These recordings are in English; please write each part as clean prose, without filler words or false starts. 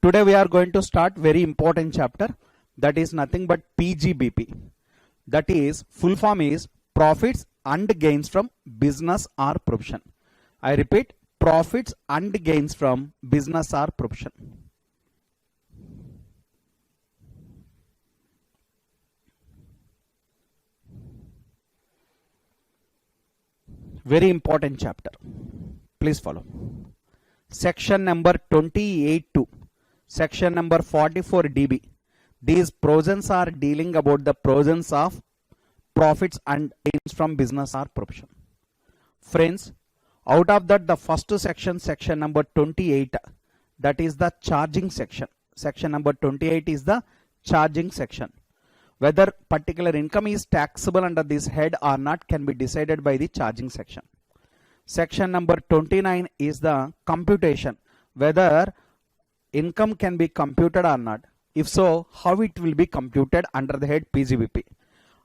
Today we are going to start very important chapter, that is nothing but PGBP. That is full form is profits and gains from business or profession. I repeat, profits and gains from business or profession. Very important chapter. Please follow. Section number 28 to section number 44 DB. These provisions are dealing about the provisions of profits and gains from business or profession. Friends, out of that the first section, section number 28, that is the charging section. Section number 28 is the charging section. Whether particular income is taxable under this head or not can be decided by the charging section. Section number 29 is the computation, whether income can be computed or not. If so, how it will be computed under the head PGBP.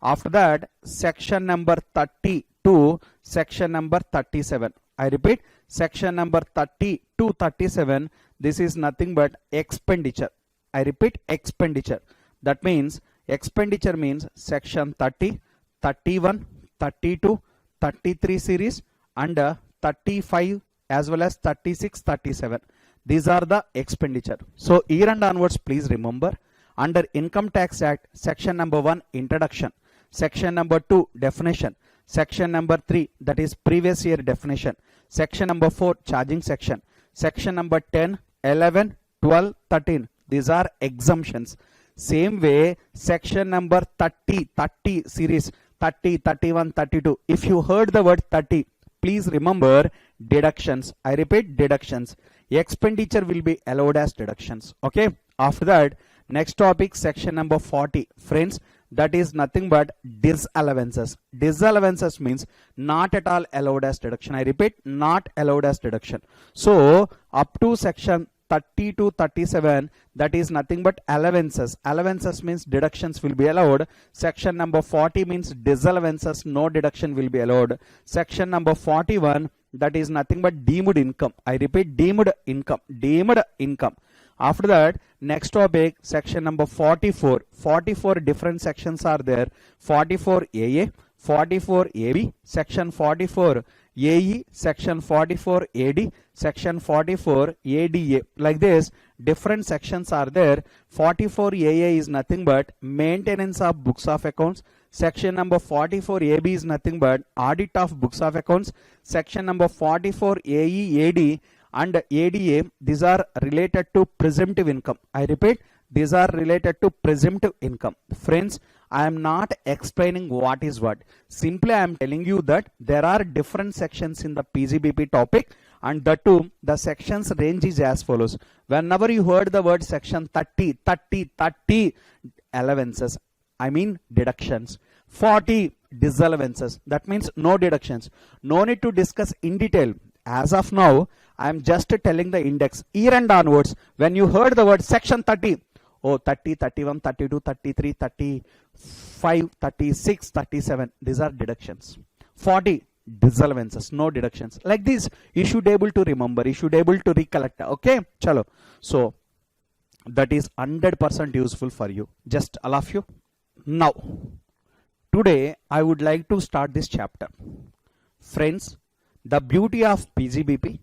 After that, section number 30 to section number 37. I repeat, section number 30 to 37, this is nothing but expenditure. I repeat, expenditure. That means expenditure means section 30, 31, 32, 33 series and 35 as well as 36, 37. These are the expenditure. So year and onwards, please remember, under Income Tax Act, section number 1 introduction, section number 2 definition, section number 3 that is previous year definition, section number 4 charging section, section number 10, 11, 12, 13, these are exemptions. Same way, section number 30 series, 30, 31, 32, if you heard the word 30, please remember deductions. I repeat, deductions. Expenditure will be allowed as deductions. Okay. After that, next topic, section number 40. Friends, that is nothing but disallowances. Disallowances means not at all allowed as deduction. I repeat, not allowed as deduction. So up to section 30 to 37, that is nothing but allowances. Allowances means deductions will be allowed. Section number 40 means disallowances, no deduction will be allowed. Section number 41, that is nothing but deemed income. I repeat, deemed income. Deemed income. After that, next topic, section number 44. 44 different sections are there. 44 AA, 44 AB, section 44 AE, section 44 AD, section 44 ADA. Like this, different sections are there. 44 AA is nothing but maintenance of books of accounts. Section number 44 AB is nothing but audit of books of accounts. Section number 44 AE, AD and ADA, these are related to presumptive income. I repeat, these are related to presumptive income. Friends, I am not explaining what is what. Simply I am telling you that there are different sections in the PGBP topic, and the two, the sections range is as follows. Whenever you heard the word section 30, allowances, I mean deductions. 40 disallowances, that means no deductions. No need to discuss in detail. As of now, I am just telling the index. Year and onwards, when you heard the word section 30, oh, 30, 31, 32, 33, 35, 36, 37, these are deductions. 40 disallowances, no deductions. Like this, you should be able to remember, you should be able to recollect. Okay, chalo. So that is 100% useful for you, just all of you. Now, today I would like to start this chapter. Friends, the beauty of PGBP,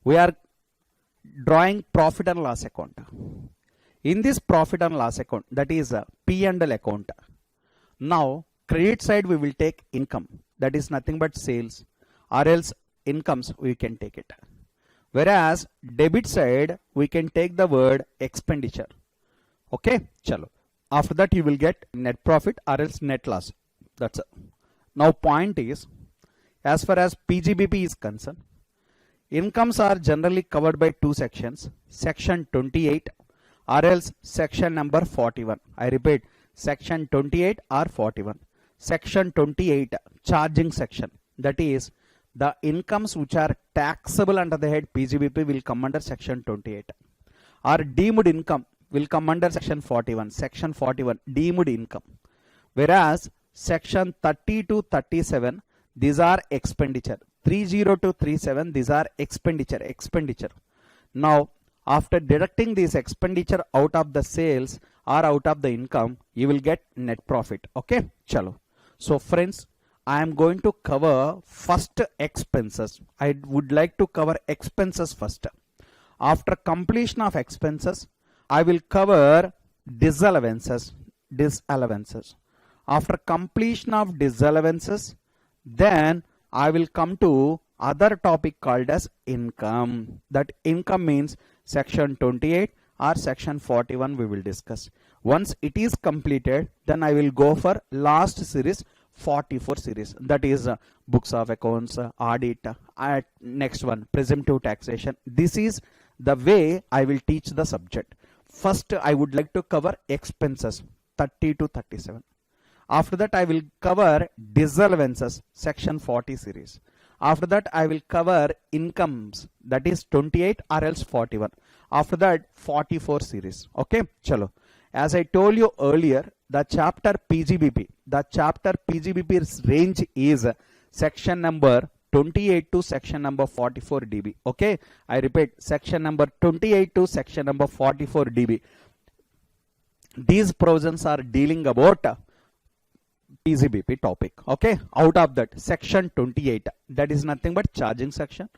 we are drawing profit and loss account. In this profit and loss account, that is a P&L account. Now, credit side we will take income, that is nothing but sales, or else incomes we can take it. Whereas debit side we can take the word expenditure. Okay, chalo. After that you will get net profit or else net loss. That's it. Now point is, as far as PGBP is concerned, incomes are generally covered by two sections, section 28 or else section number 41. I repeat, section 28 or 41. Section 28, charging section, that is the incomes which are taxable under the head PGBP will come under section 28, or deemed income will come under section 41. Section 41, deemed income. Whereas section 30 to 37, these are expenditure. 30 to 37, these are expenditure. Now After deducting this expenditure out of the sales or out of the income, you will get net profit. Okay, chalo. So friends, I am going to cover first expenses. I would like to cover expenses first. After completion of expenses, I will cover disallowances. After completion of disallowances, then I will come to other topic called as income. That income means section 28 or section 41 we will discuss. Once it is completed, then I will go for last series, 44 series, that is books of accounts, audit, next one presumptive taxation. This is the way I will teach the subject. First I would like to cover expenses 30 to 37. After that I will cover disallowances, section 40 series. After that I will cover incomes, that is 28 or else 41. After that 44 series. Okay, chalo. As I told you earlier, the chapter PGBP's range is section number 28 to section number 44 dB. Okay, I repeat, section number 28 to section number 44 dB. These provisions are dealing about PGBP topic. Okay, out of that section 28, that is nothing but charging section.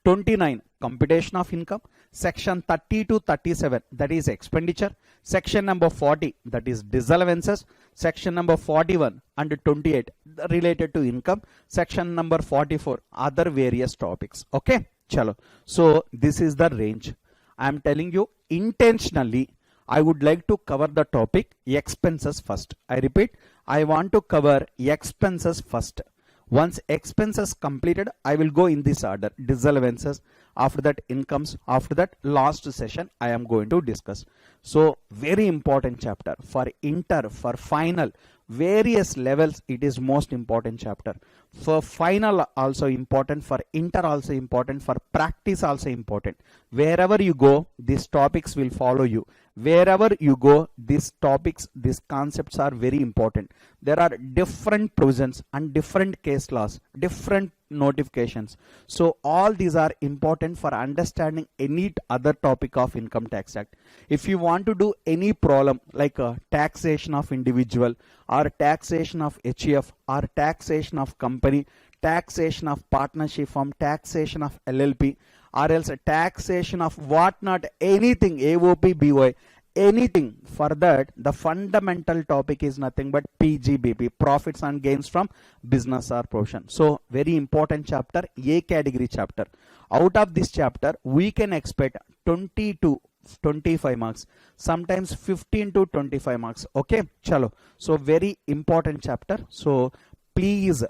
29, computation of income. Section 30 to 37, that is expenditure. Section number 40, that is disallowances. Section number 41 and 28 related to income. Section number 44 other various topics. Okay, chalo. So this is the range. I am telling you intentionally I would like to cover the topic expenses first. I repeat, I want to cover expenses first. Once expenses completed, I will go in this order: disallowances, after that incomes, after that last session I am going to discuss. So very important chapter for inter, for final, various levels. It is most important chapter. For final also important, for inter also important, for practice also important. Wherever you go, these topics will follow you. Wherever you go, these topics, these concepts are very important. There are different provisions and different case laws, different notifications. So all these are important for understanding any other topic of Income Tax Act. If you want to do any problem like taxation of individual or taxation of HEF or taxation of company, taxation of partnership firm, taxation of LLP, or else a taxation of whatnot, anything, AOP, BY, anything, for that the fundamental topic is nothing but PGBP, profits and gains from business or profession. So very important chapter, A category chapter. Out of this chapter we can expect 20 to 25 marks, sometimes 15 to 25 marks. Okay, chalo. So very important chapter. So please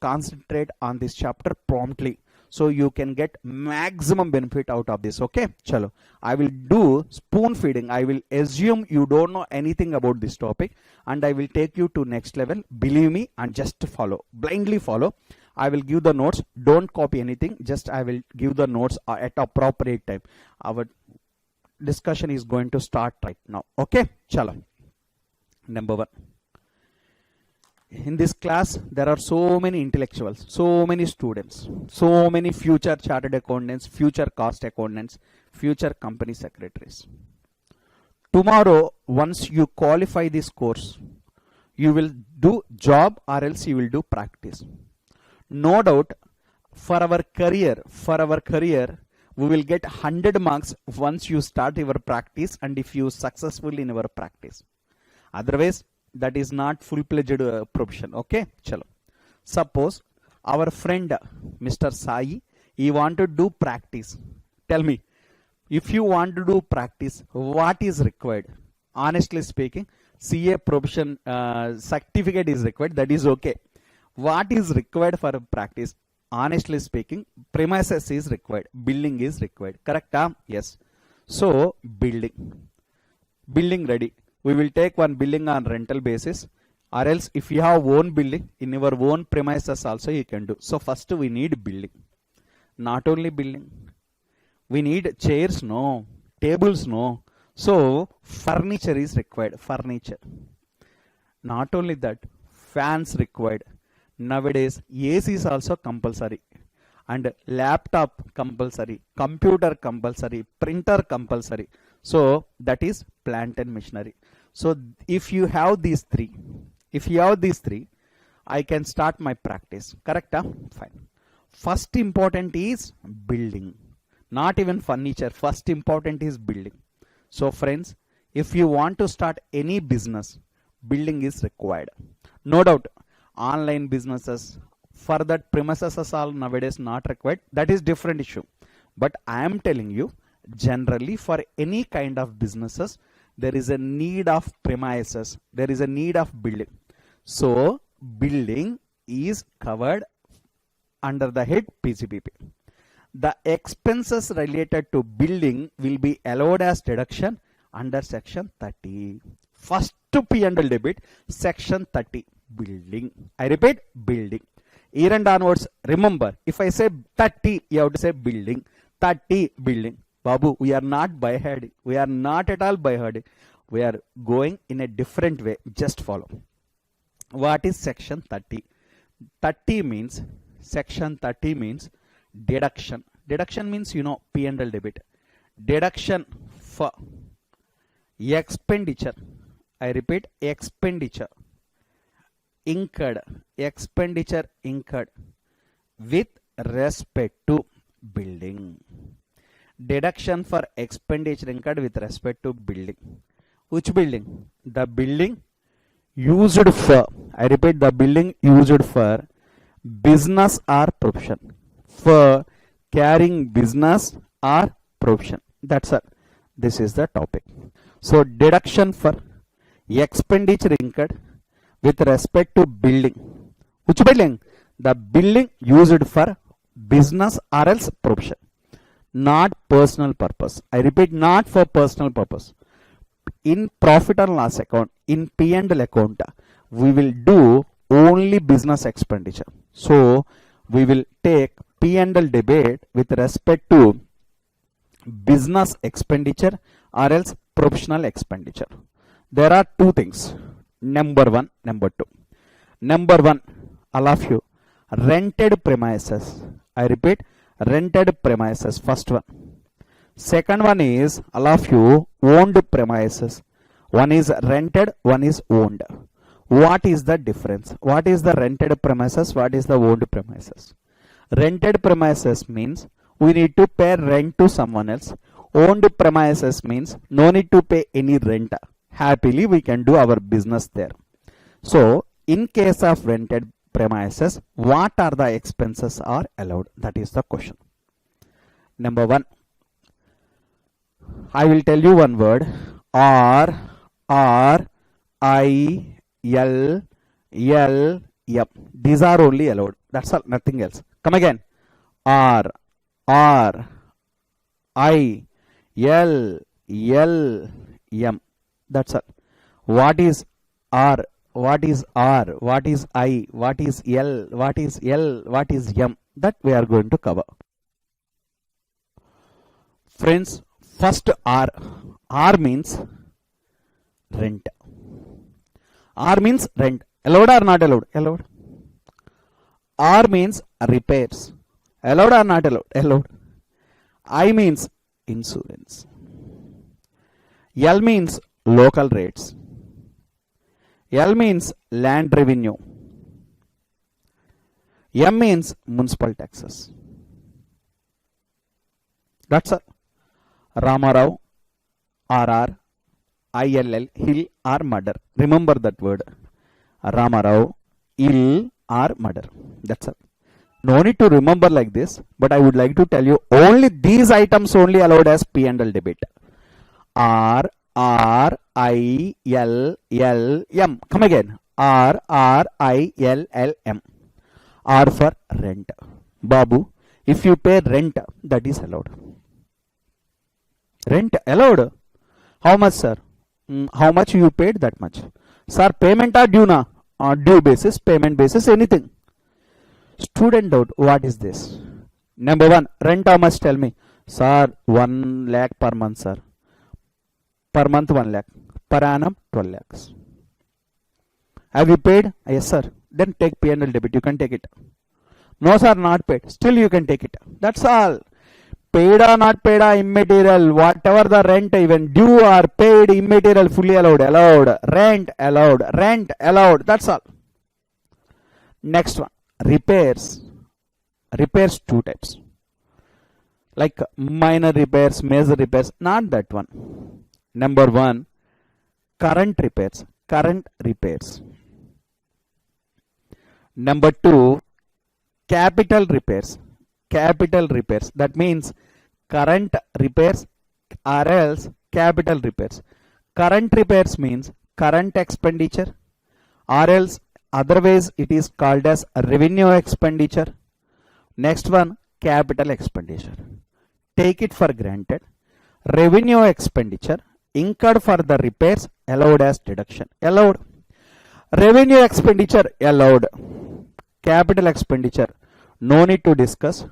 concentrate on this chapter promptly, so you can get maximum benefit out of this. Okay, chalo. I will do spoon feeding. I will assume you don't know anything about this topic and I will take you to next level. Believe me, and just follow, blindly follow. I will give the notes. Don't copy anything. Just I will give the notes at appropriate time. Our discussion is going to start right now. Okay, chalo. Number one. In this class, there are so many intellectuals, so many students, so many future chartered accountants, future cost accountants, future company secretaries. Tomorrow, once you qualify this course, you will do job or else you will do practice. No doubt, for our career, we will get 100 marks once you start your practice and if you successful in your practice. Otherwise, that is not full-fledged profession. Okay, chalo. Suppose our friend Mr. Sai, he want to do practice. Tell me, if you want to do practice, what is required? Honestly speaking, CA profession certificate is required. That is okay. What is required for practice? Honestly speaking, premises is required. Building is required. Correct? Yes. So building ready. We will take one building on rental basis, or else if you have own building in your own premises also you can do. So first we need building. Not only building, we need chairs, no, tables, no. So furniture is required. Furniture. Not only that, fans required. Nowadays AC is also compulsory. and laptop compulsory, computer compulsory, printer compulsory. So that is plant and machinery. So if you have these three, I can start my practice. Correct? Fine. First important is building, not even furniture. First important is building. So friends, if you want to start any business, building is required. No doubt online businesses, for that premises are all nowadays not required. That is different issue. But I am telling you, generally for any kind of businesses, there is a need of premises, there is a need of building. So building is covered under the head PCPP. The expenses related to building will be allowed as deduction under section 30. First to P&L debit, section 30, building. I repeat, building. Here and onwards, remember, if I say 30, you have to say building. 30, building. Babu, we are not by heading. We are not at all by heading. We are going in a different way. Just follow. What is section 30? 30 means, section 30 means deduction. Deduction means, you know, P&L debit. Deduction for expenditure. I repeat, expenditure incurred. Expenditure incurred with respect to building. Deduction for expenditure incurred with respect to building. Which building? The building used for, I repeat, the building used for business or profession. For carrying business or profession. That's all. This is the topic. So deduction for expenditure incurred with respect to building. Which building? The building used for business or else profession. Not personal purpose. I repeat, not for personal purpose. In profit and loss account, in P&L account, we will do only business expenditure. So we will take P&L debit with respect to business expenditure or else professional expenditure. There are two things. Number one, number two. Number one, all of you, rented premises. I repeat, rented premises. First one. Second one is, all of you, owned premises. One is rented, one is owned. What is the difference? What is the rented premises? What is the owned premises? Rented premises means we need to pay rent to someone else. Owned premises means no need to pay any rent. Happily we can do our business there. So in case of rented premises, what are the expenses are allowed? That is the question. Number one, I will tell you one word. R I L L M. These are only allowed. That's all, nothing else. Come again. R I L L M. That's all. What is R? What is R? What is I? What is L? What is L? What is M? That we are going to cover. Friends, first R. R means rent. R means rent. Allowed or not allowed? Allowed. R means repairs. Allowed or not allowed? Allowed. I means insurance. L means local rates. L means land revenue. M means municipal taxes. That's all. Ramarao, RR, ILL, hill or murder. Remember that word. Ramarao, ill or murder. That's all. No need to remember like this, but I would like to tell you only these items only allowed as P&L debit. R I L L M. Come again. R I L L M. R for rent. Babu, if you pay rent, that is allowed. Rent allowed. How much, sir? How much you paid? That much. Sir, payment or due na? Due basis, payment basis, anything. Student doubt. What is this? Number one, rent how much? Tell me. Sir, 1 lakh per month, sir. Per month 1 lakh. Per annum 12 lakhs. Have you paid? Yes, sir. Then take P&L debit. You can take it. No sir, not paid. Still you can take it. That's all. Paid or not paid or immaterial, whatever the rent, even due or paid, immaterial, fully allowed, allowed. Rent allowed, rent allowed. That's all. Next one, repairs. Repairs two types. Like minor repairs, major repairs, not that one. Number one, current repairs. Current repairs. Number two, capital repairs. Capital repairs. That means current repairs or else capital repairs. Current repairs means current expenditure, or else otherwise it is called as revenue expenditure. Next one, capital expenditure. Take it for granted. Revenue expenditure incurred for the repairs allowed as deduction. Allowed. Revenue expenditure allowed. Capital expenditure no need to discuss.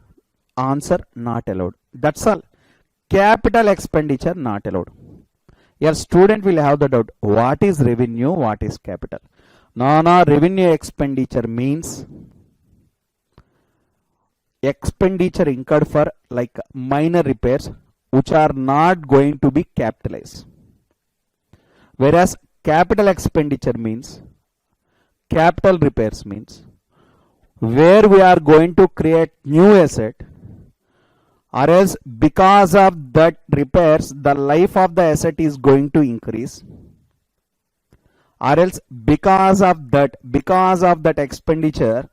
Answer, not allowed. That's all. Capital expenditure not allowed. Your student will have the doubt, what is revenue, what is capital? No, revenue expenditure means expenditure incurred for like minor repairs which are not going to be capitalized. Whereas capital expenditure means, capital repairs means where we are going to create new asset, or else because of that repairs the life of the asset is going to increase, or else because of that expenditure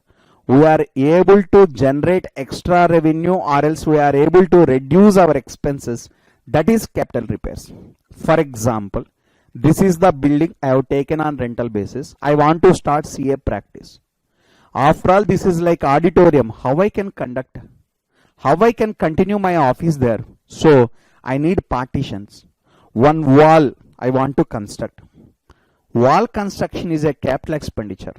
we are able to generate extra revenue, or else we are able to reduce our expenses. That is capital repairs. For example, this is the building I have taken on rental basis. I want to start CA practice. After all, this is like auditorium. How I can conduct? How I can continue my office there? So I need partitions. One wall I want to construct. Wall construction is a capital expenditure.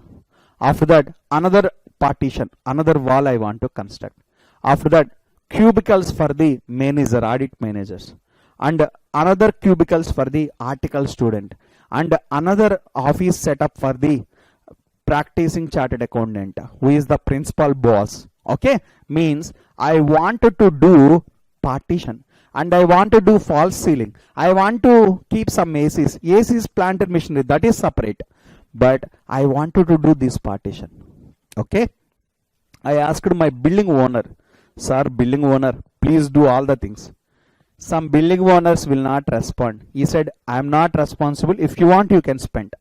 After that, another partition, another wall I want to construct. After that, cubicles for the manager, audit managers, and another cubicles for the article student, and another office setup for the practicing chartered accountant who is the principal boss. Okay, means I wanted to do partition, and I want to do false ceiling. I want to keep some ACs. ACs planted machinery, that is separate, but I wanted to do this partition. Okay, I asked my building owner, sir, building owner, please do all the things. Some building owners will not respond. He said, I am not responsible. If you want, you can spend.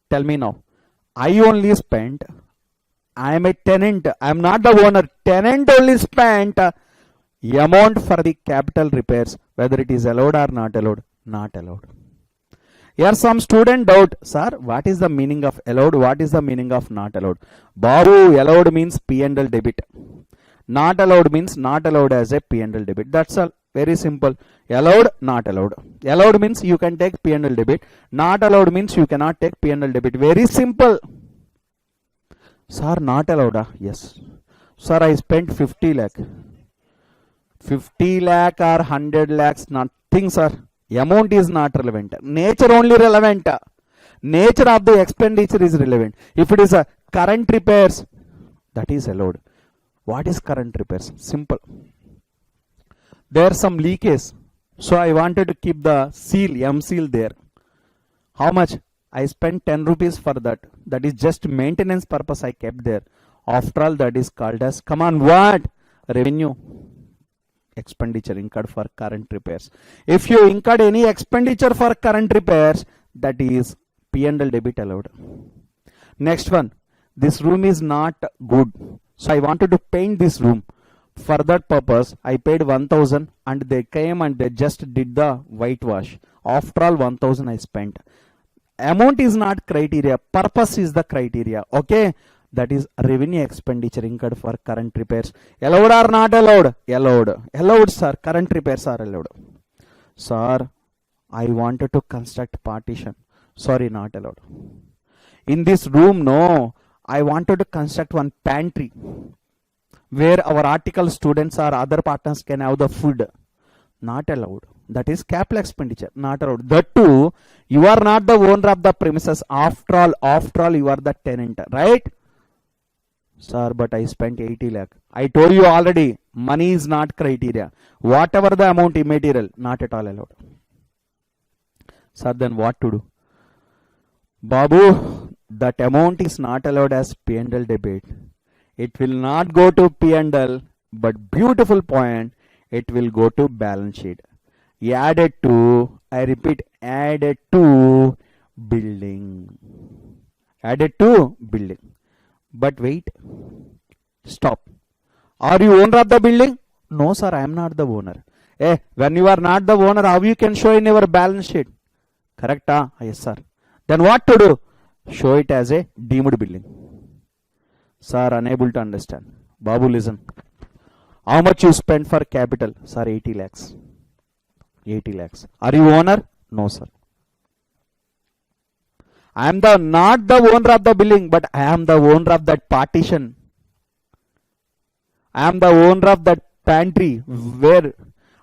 Tell me now. I only spent. I am a tenant. I am not the owner. Tenant only spent amount for the capital repairs. Whether it is allowed or not allowed. Not allowed. Here some student doubt, sir, what is the meaning of allowed? What is the meaning of not allowed? Babu, allowed means P&L debit. Not allowed means not allowed as a P&L debit. That's all. Very simple. Allowed, not allowed. Allowed means you can take P&L debit. Not allowed means you cannot take P&L debit. Very simple. Sir, not allowed. Yes. Sir, I spent 50 lakh. 50 lakh or 100 lakhs, nothing, sir. Amount is not relevant. Nature only relevant. Nature of the expenditure is relevant. If it is a current repairs, that is allowed. What is current repairs? Simple. There some leakage. So I wanted to keep the seal, M seal there. How much? I spent 10 rupees for that. That is just maintenance purpose I kept there. After all, that is called as, come on, what? Revenue. Expenditure incurred for current repairs. If you incurred any expenditure for current repairs, that is P&L debit allowed. Next one. This room is not good. So I wanted to paint this room. For that purpose, I paid 1000 and they came and they just did the whitewash. After all, 1000 I spent. Amount is not criteria. Purpose is the criteria. Okay. That is revenue expenditure incurred for current repairs. Allowed or not allowed? Allowed. Allowed, sir. Current repairs are allowed. Sir, I wanted to construct partition. Sorry, not allowed. In this room, no. I wanted to construct one pantry where our article students or other partners can have the food. Not allowed. That is capital expenditure. Not allowed. That too, you are not the owner of the premises. After all, you are the tenant, right? Sir, but I spent 80 lakh. I told you already, money is not criteria. Whatever the amount immaterial, not at all allowed. Sir, then what to do? Babu, that amount is not allowed as P&L debit. It will not go to P&L, but beautiful point, it will go to balance sheet. Added to, I repeat, added to building. Added to building. But wait, stop. Are you owner of the building? No, sir, I am not the owner. When you are not the owner, how you can show in your balance sheet? Correct? Yes, sir. Then what to do? Show it as a deemed building. Sir, unable to understand. Babu, listen. How much you spent for capital? Sir, 80 lakhs. 80 lakhs. Are you owner? No, sir. I am not the owner of the building, but I am the owner of that partition. I am the owner of that pantry where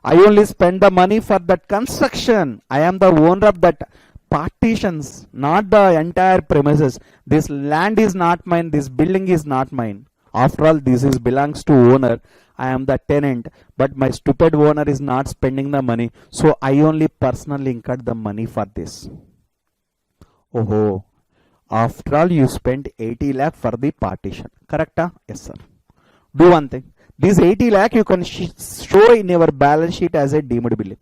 I only spend the money for that construction. I am the owner of that partitions, not the entire premises. This land is not mine. This building is not mine. After all, this is belongs to owner. I am the tenant, but my stupid owner is not spending the money. So I only personally incurred the money for this. Oh, after all, you spent 80 lakh for the partition. Correct? Yes, sir. Do one thing. This 80 lakh you can show in your balance sheet as a deemed building.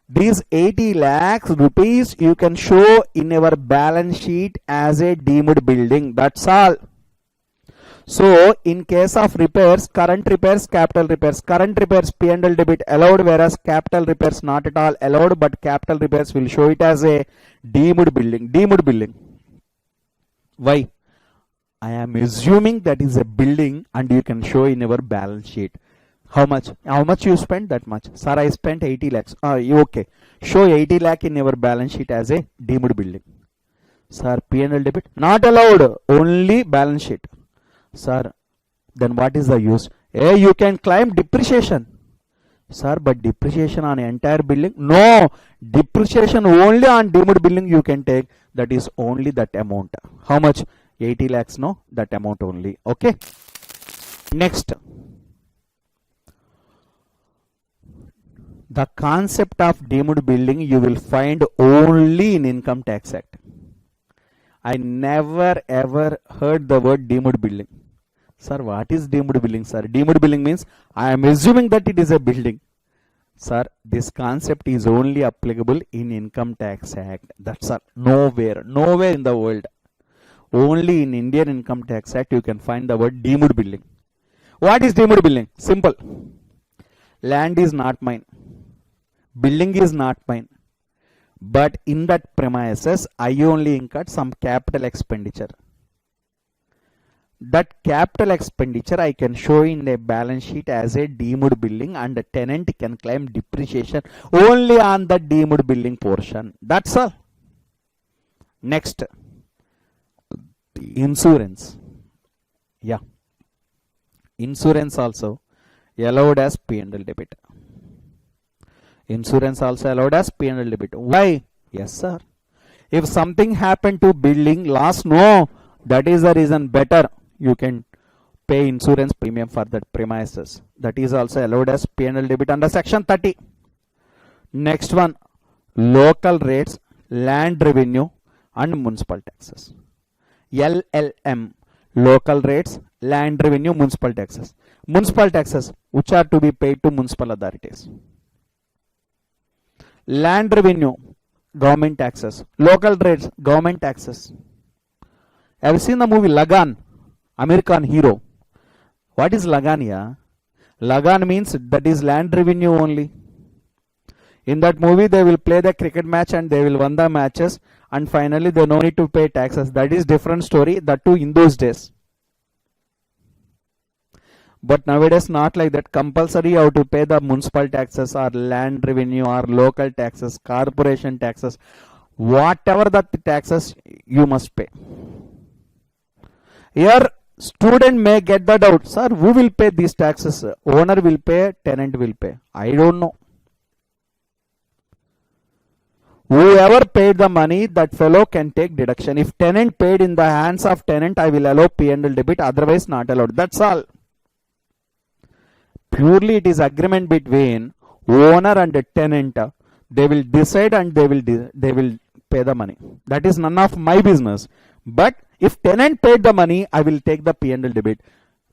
These 80 lakhs rupees you can show in your balance sheet as a deemed building. That's all. So, in case of repairs, current repairs, capital repairs. Current repairs P&L debit allowed, whereas capital repairs not at all allowed, but capital repairs will show it as a deemed building. Deemed building. Why? I am assuming that is a building and you can show in your balance sheet. How much? How much you spent? That much. Sir, I spent 80 lakhs. Okay. Show 80 lakh in your balance sheet as a deemed building. Sir, P&L debit not allowed. Only balance sheet. Sir, then what is the use? You can claim depreciation. Sir, but depreciation on entire building? No, depreciation only on deemed building you can take. That is only that amount. How much? 80 lakhs, no? That amount only. Okay. Next. The concept of deemed building you will find only in Income Tax Act. I never ever heard the word deemed building. Sir, what is deemed building, sir? Deemed building means I am assuming that it is a building. Sir, this concept is only applicable in Income Tax Act. That's all. Nowhere in the world. Only in Indian Income Tax Act you can find the word deemed building. What is deemed building? Simple. Land is not mine. Building is not mine. But in that premises, I only incurred some capital expenditure. That capital expenditure I can show in a balance sheet as a deemed building, and the tenant can claim depreciation only on the deemed building portion. That's all. Next, insurance. Yeah. Insurance also allowed as P&L debit. Insurance also allowed as P&L debit. Why? Yes, sir. If something happened to building, loss, no. That is the reason better you can pay insurance premium for that premises. That is also allowed as P&L debit under section 30. Next one, local rates, land revenue and municipal taxes. LLM, local rates, land revenue, municipal taxes. Municipal taxes which are to be paid to municipal authorities. Land revenue, government taxes. Local rates, government taxes. Have you seen the movie Lagan? American hero. What is Lagan here? Lagan means that is land revenue only. In that movie they will play the cricket match and they will win the matches, and finally they no need to pay taxes. That is different story, that too in those days. But nowadays not like that. Compulsory you have to pay the municipal taxes or land revenue or local taxes, corporation taxes, whatever the taxes you must pay. Here student may get the doubt, sir, who will pay these taxes? Owner will pay, tenant will pay. I don't know. Whoever paid the money, that fellow can take deduction. If tenant paid in the hands of tenant, I will allow P&L debit, otherwise not allowed. That's all. Purely it is agreement between owner and tenant. They will decide and they will pay the money. That is none of my business. But if tenant paid the money, I will take the P&L debit.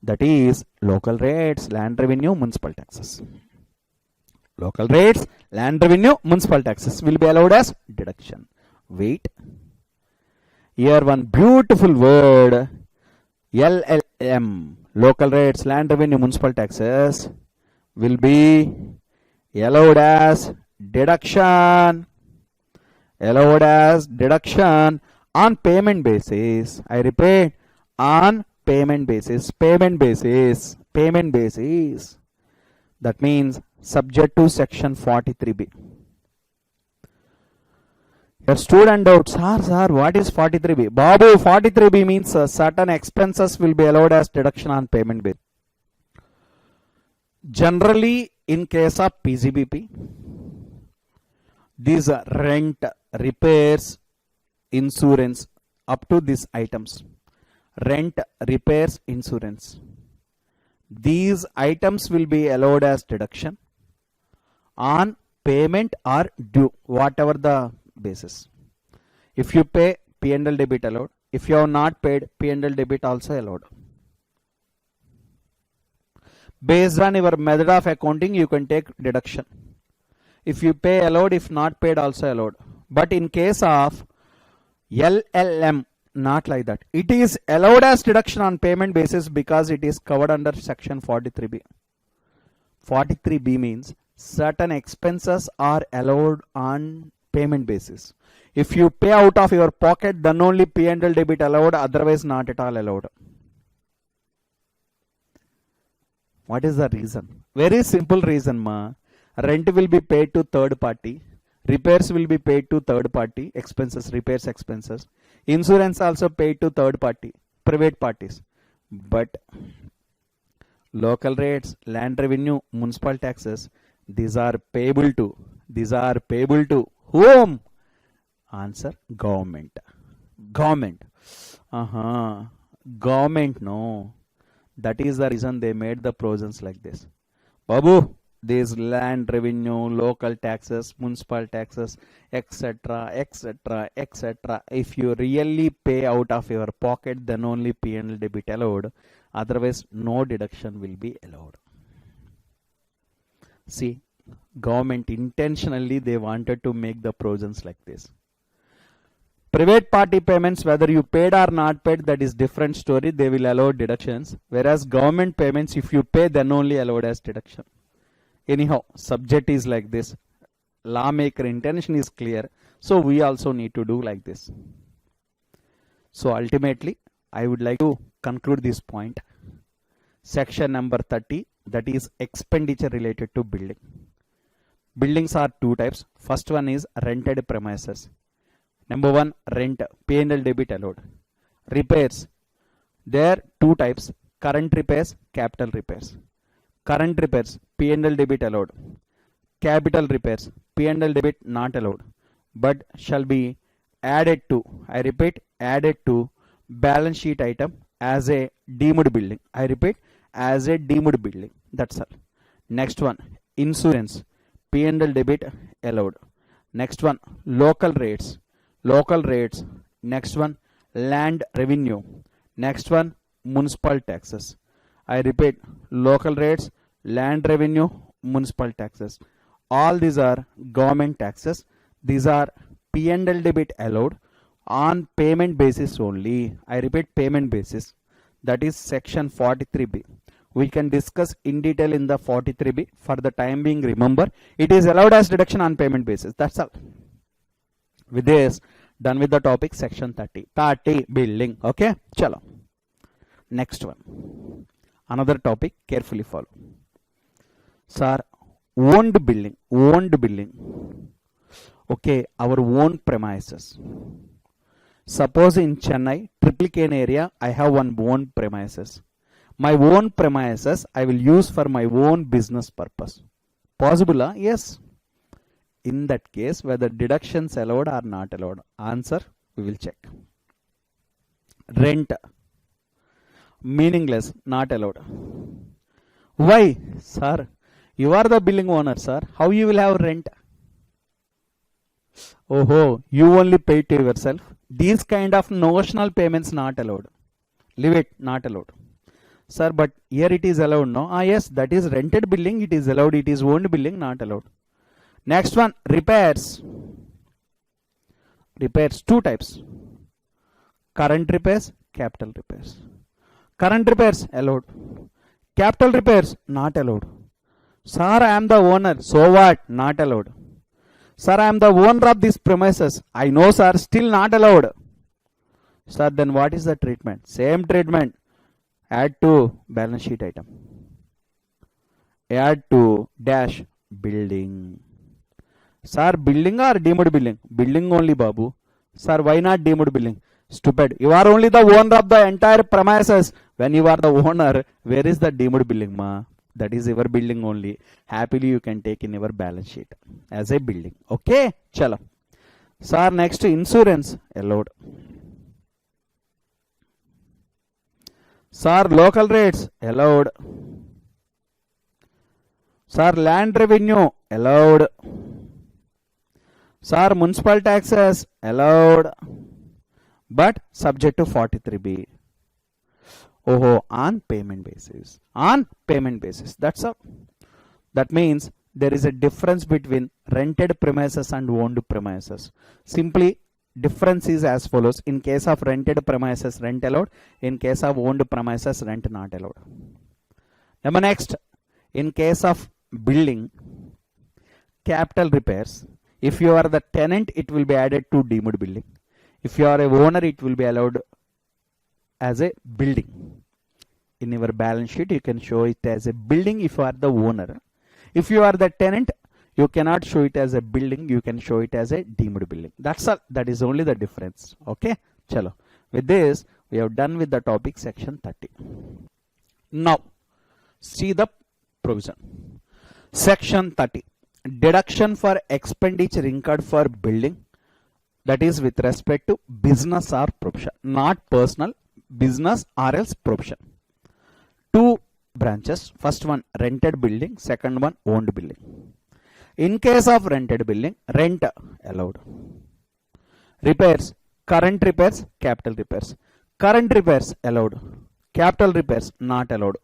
That is local rates, land revenue, municipal taxes. Local rates, land revenue, municipal taxes will be allowed as deduction. Wait. Here one beautiful word, LLM, local rates, land revenue, municipal taxes will be allowed as deduction. Allowed as deduction on payment basis. I repeat, on payment basis. Payment basis. Payment basis. That means subject to section 43B. Your student doubts, sir, what is 43B? Babu, 43B means certain expenses will be allowed as deduction on payment basis. Generally, in case of PGBP, these rent, repairs, insurance, up to these items. Rent, repairs, insurance. These items will be allowed as deduction on payment or due, whatever the basis. If you pay, P&L debit allowed. If you have not paid, P&L debit also allowed. Based on your method of accounting, you can take deduction. If you pay, allowed. If not paid, also allowed. But in case of LLM, not like that. It is allowed as deduction on payment basis because it is covered under section 43B. 43B means certain expenses are allowed on payment basis. If you pay out of your pocket, then only P&L debit allowed, otherwise not at all allowed. What is the reason? Very simple reason, ma. Rent will be paid to third party. Repairs will be paid to third party. Expenses, repairs expenses. Insurance also paid to third party, private parties. But local rates, land revenue, municipal taxes, these are payable to. These are payable to whom? Answer, government. Government. Government, no. That is the reason they made the provisions like this. Babu, these land revenue, local taxes, municipal taxes, etc., etc., etc. If you really pay out of your pocket, then only P&L debit allowed. Otherwise, no deduction will be allowed. See, government intentionally they wanted to make the provisions like this. Private party payments, whether you paid or not paid, that is different story. They will allow deductions. Whereas government payments, if you pay, then only allowed as deduction. Anyhow, subject is like this. Lawmaker intention is clear. So we also need to do like this. So ultimately, I would like to conclude this point. Section number 30, that is expenditure related to building. Buildings are two types. First one is rented premises. Number one, rent, P&L debit allowed. Repairs, there are two types, current repairs, capital repairs. Current repairs, P&L debit allowed. Capital repairs, P&L debit not allowed, but shall be added to, I repeat, added to balance sheet item as a deemed building. I repeat, as a deemed building. That's all. Next one, insurance, P&L debit allowed. Next one, local rates. Local rates. Next one, land revenue. Next one, municipal taxes. I repeat, local rates, land revenue, municipal taxes. All these are government taxes. These are P&L debit allowed on payment basis only. I repeat, payment basis. That is section 43B. We can discuss in detail in the 43B. For the time being, remember, it is allowed as deduction on payment basis. That's all. With this, done with the topic, section 30. 30, building. Okay, chalo. Next one. Another topic, carefully follow. Sir, owned building. Owned building. Okay, our own premises. Suppose in Chennai, Triple K area, I have one own premises. My own premises, I will use for my own business purpose. Possible? Yes. In that case, whether deductions allowed or not allowed. Answer, we will check. Rent, meaningless, not allowed. Why? Sir, you are the billing owner, sir. How you will have rent? Oh, you only pay to yourself. These kind of notional payments not allowed. Leave it, not allowed. Sir, but here it is allowed, no? Yes, that is rented billing, it is allowed. It is owned billing, not allowed. Next one, repairs. Repairs, two types. Current repairs, capital repairs. Current repairs, allowed. Capital repairs, not allowed. Sir, I am the owner. So what? Not allowed. Sir, I am the owner of these premises. I know, sir, still not allowed. Sir, then what is the treatment? Same treatment. Add to balance sheet item. Add to dash building. Sir, building or deemed building? Building only, Babu. Sir, why not deemed building? Stupid. You are only the owner of the entire premises. When you are the owner, where is the deemed building, ma? That is your building only. Happily you can take in your balance sheet as a building. Okay? Chalo. Sir, next insurance, allowed. Sir, local rates, allowed. Sir, land revenue, allowed. Sir, municipal taxes, allowed. But subject to 43B. On payment basis. On payment basis. That's all. That means there is a difference between rented premises and owned premises. Simply, difference is as follows. In case of rented premises, rent allowed. In case of owned premises, rent not allowed. Number next, in case of building, capital repairs, if you are the tenant, it will be added to deemed building. If you are a owner, it will be allowed as a building. In your balance sheet, you can show it as a building if you are the owner. If you are the tenant, you cannot show it as a building. You can show it as a deemed building. That's all. That is only the difference. Okay? Chalo. With this, we have done with the topic section 30. Now, see the provision. Section 30. Deduction for expenditure incurred for building. That is with respect to business or profession. Not personal, business or else profession. Two branches. First one rented building, second one owned building. In case of rented building, rent allowed. Repairs, current repairs, capital repairs. Current repairs allowed. Capital repairs not allowed.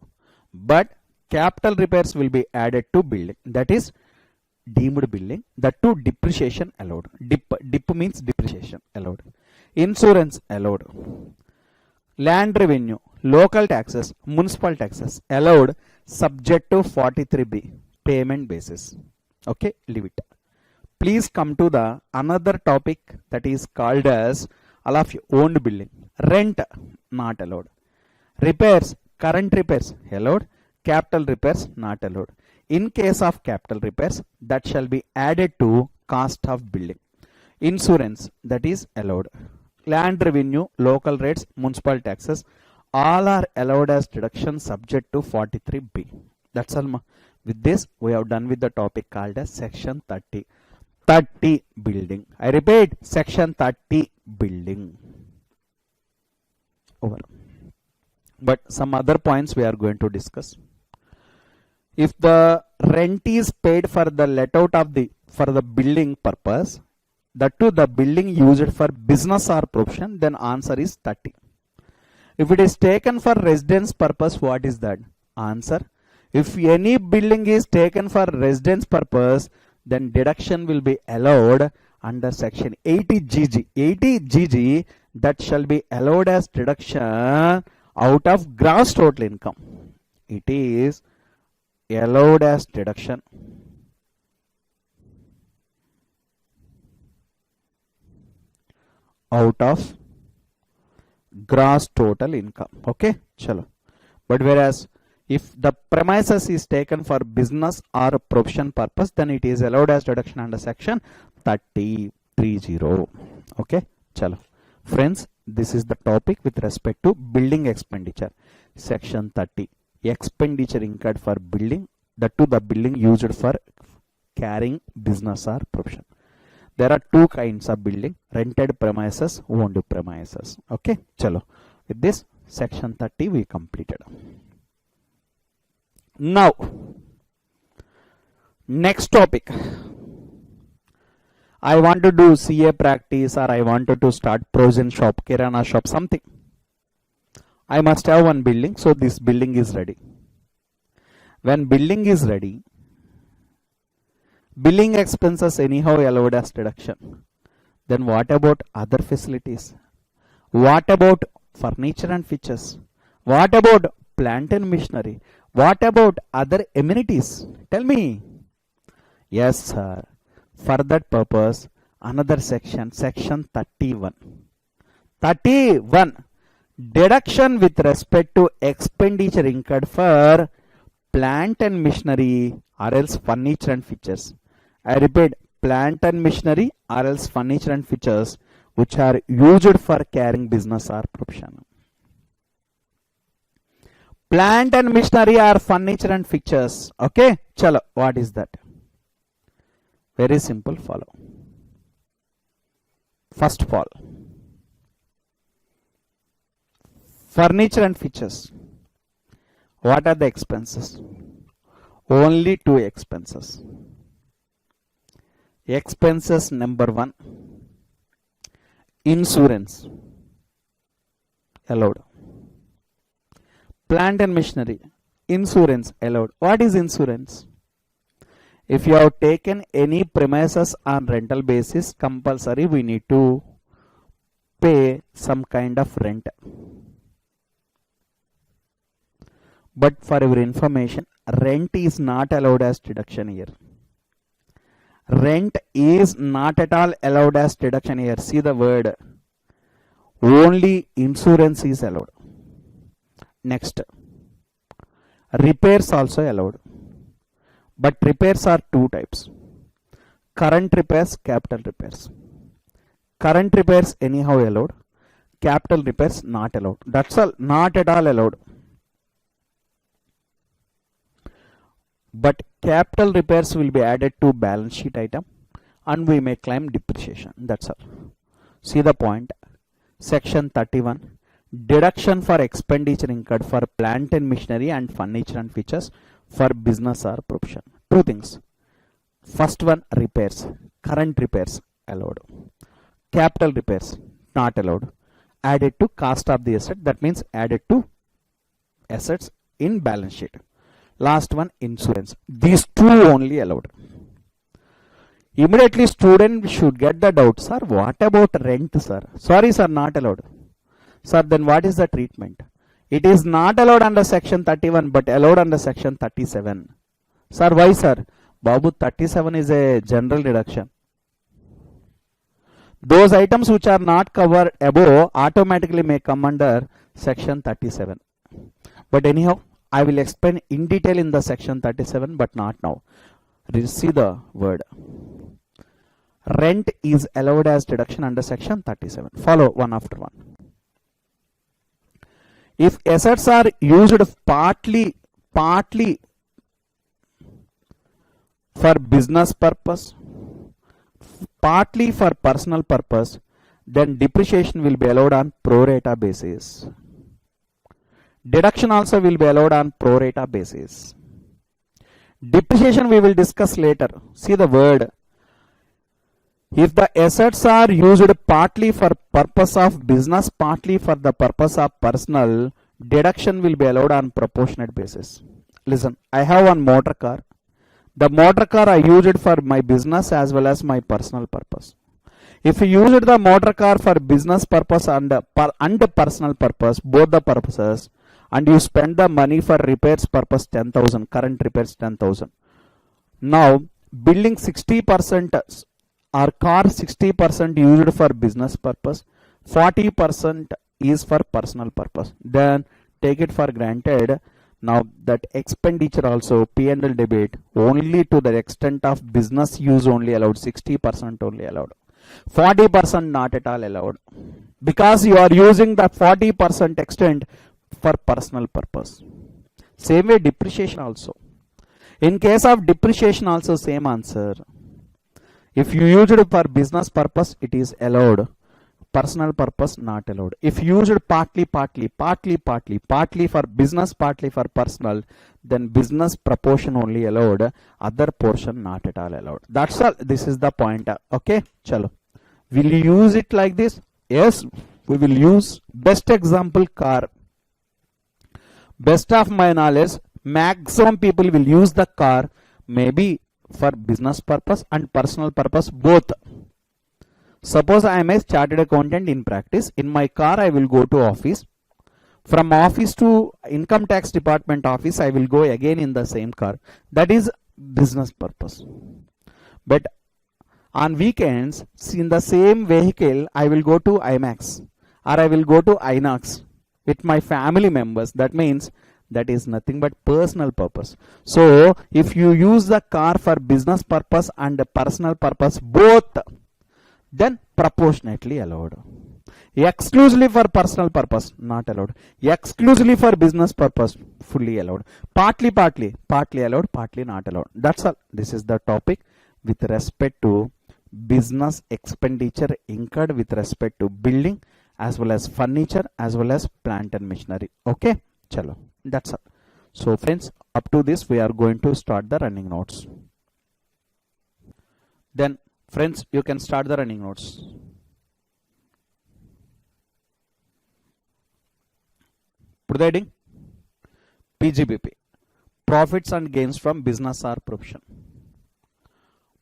But capital repairs will be added to building. That is deemed building. That too depreciation allowed. Dip means depreciation allowed. Insurance allowed. Land revenue, local taxes, municipal taxes allowed subject to 43B payment basis. Okay, leave it. Please come to the another topic that is called as all of you owned building. Rent not allowed. Repairs, current repairs allowed. Capital repairs not allowed. In case of capital repairs, that shall be added to cost of building. Insurance, that is allowed. Land revenue, local rates, municipal taxes, all are allowed as deduction subject to 43B. That's all. With this, we have done with the topic called as section 30. 30 building. I repeat, section 30 building. Over. But some other points we are going to discuss. If the rent is paid for the let out of for the building purpose, that too the building used for business or profession, then answer is 30. If it is taken for residence purpose, what is that? Answer. If any building is taken for residence purpose, then deduction will be allowed under section 80GG. 80GG, that shall be allowed as deduction out of gross total income. It is allowed as deduction out of gross total income. Okay, chalo. But whereas if the premises is taken for business or profession purpose, then it is allowed as deduction under section 30. Okay, chalo. Friends, this is the topic with respect to building expenditure. Section 30. Expenditure incurred for building, that too the building used for carrying business or profession. There are two kinds of building: rented premises, owned premises. Okay, chalo. With this, section 30 we completed. Now, next topic. I want to do CA practice, or I wanted to start provision shop, kirana shop, something. I must have one building, so this building is ready. When building is ready, billing expenses anyhow allowed as deduction. Then what about other facilities? What about furniture and features? What about plant and machinery? What about other amenities? Tell me. Yes, sir. For that purpose, another section, section 31. 31. Deduction with respect to expenditure incurred for plant and machinery or else furniture and features. I repeat, plant and machinery or else furniture and features which are used for carrying business or profession. Plant and machinery are furniture and features. Okay, chalo, what is that? Very simple, follow. First of all, furniture and features. What are the expenses? Only two expenses. Expenses number one, insurance allowed. Plant and machinery, insurance allowed. What is insurance? If you have taken any premises on rental basis, compulsory we need to pay some kind of rent. But for your information, rent is not allowed as deduction here. Rent is not at all allowed as deduction here. See the word. Only insurance is allowed. Next. Repairs also allowed. But repairs are two types. Current repairs, capital repairs. Current repairs anyhow allowed. Capital repairs not allowed. That's all. Not at all allowed. But capital repairs will be added to balance sheet item and we may claim depreciation. That's all. See the point. Section 31. Deduction for expenditure incurred for plant and machinery and furniture and features for business or profession. Two things. First one, repairs. Current repairs allowed. Capital repairs not allowed. Added to cost of the asset. That means added to assets in balance sheet. Last one, insurance. These two only allowed. Immediately student should get the doubt, sir, what about rent, sir? Sorry, sir, not allowed. Sir, then what is the treatment? It is not allowed under section 31 but allowed under section 37. Sir, why, sir? Babu, 37 is a general deduction. Those items which are not covered above automatically may come under section 37. But anyhow, I will explain in detail in the section 37 but not now. See the word. Rent is allowed as deduction under section 37. Follow one after one. If assets are used partly for business purpose, partly for personal purpose, then depreciation will be allowed on pro rata basis. Deduction also will be allowed on pro rata basis. Depreciation we will discuss later. See the word. If the assets are used partly for purpose of business, partly for the purpose of personal, deduction will be allowed on proportionate basis. Listen, I have one motor car. The motor car I use it for my business as well as my personal purpose. If you use the motor car for business purpose and personal purpose, both the purposes, and you spend the money for repairs purpose 10,000, current repairs 10,000. Now, building 60% or car 60% used for business purpose, 40% is for personal purpose. Then take it for granted. Now that expenditure also P&L debit only to the extent of business use only allowed, 60% only allowed. 40% not at all allowed. Because you are using the 40% extent for personal purpose. Same way depreciation also. In case of depreciation also same answer. If you use it for business purpose, it is allowed. Personal purpose not allowed. If used partly for business, partly for personal, then business proportion only allowed, other portion not at all allowed. That's all. This is the point. Okay, chalo. Will you use it like this? Yes, we will use. Best example, car. Best of my knowledge, maximum people will use the car maybe for business purpose and personal purpose both. Suppose I am a chartered accountant in practice. In my car I will go to office. From office to income tax department office I will go again in the same car. That is business purpose. But on weekends, in the same vehicle I will go to IMAX or I will go to INOX with my family members. That means that is nothing but personal purpose. So if you use the car for business purpose and personal purpose both, then proportionately allowed. Exclusively for personal purpose not allowed. Exclusively for business purpose fully allowed. Partly allowed, partly not allowed. That's all. This is the topic with respect to business expenditure incurred with respect to building as well as furniture as well as plant and machinery. Okay, chalo. That's all. So friends, up to this we are going to start the running notes. Then friends, you can start the running notes. Put the heading PGBP, profits and gains from business or profession.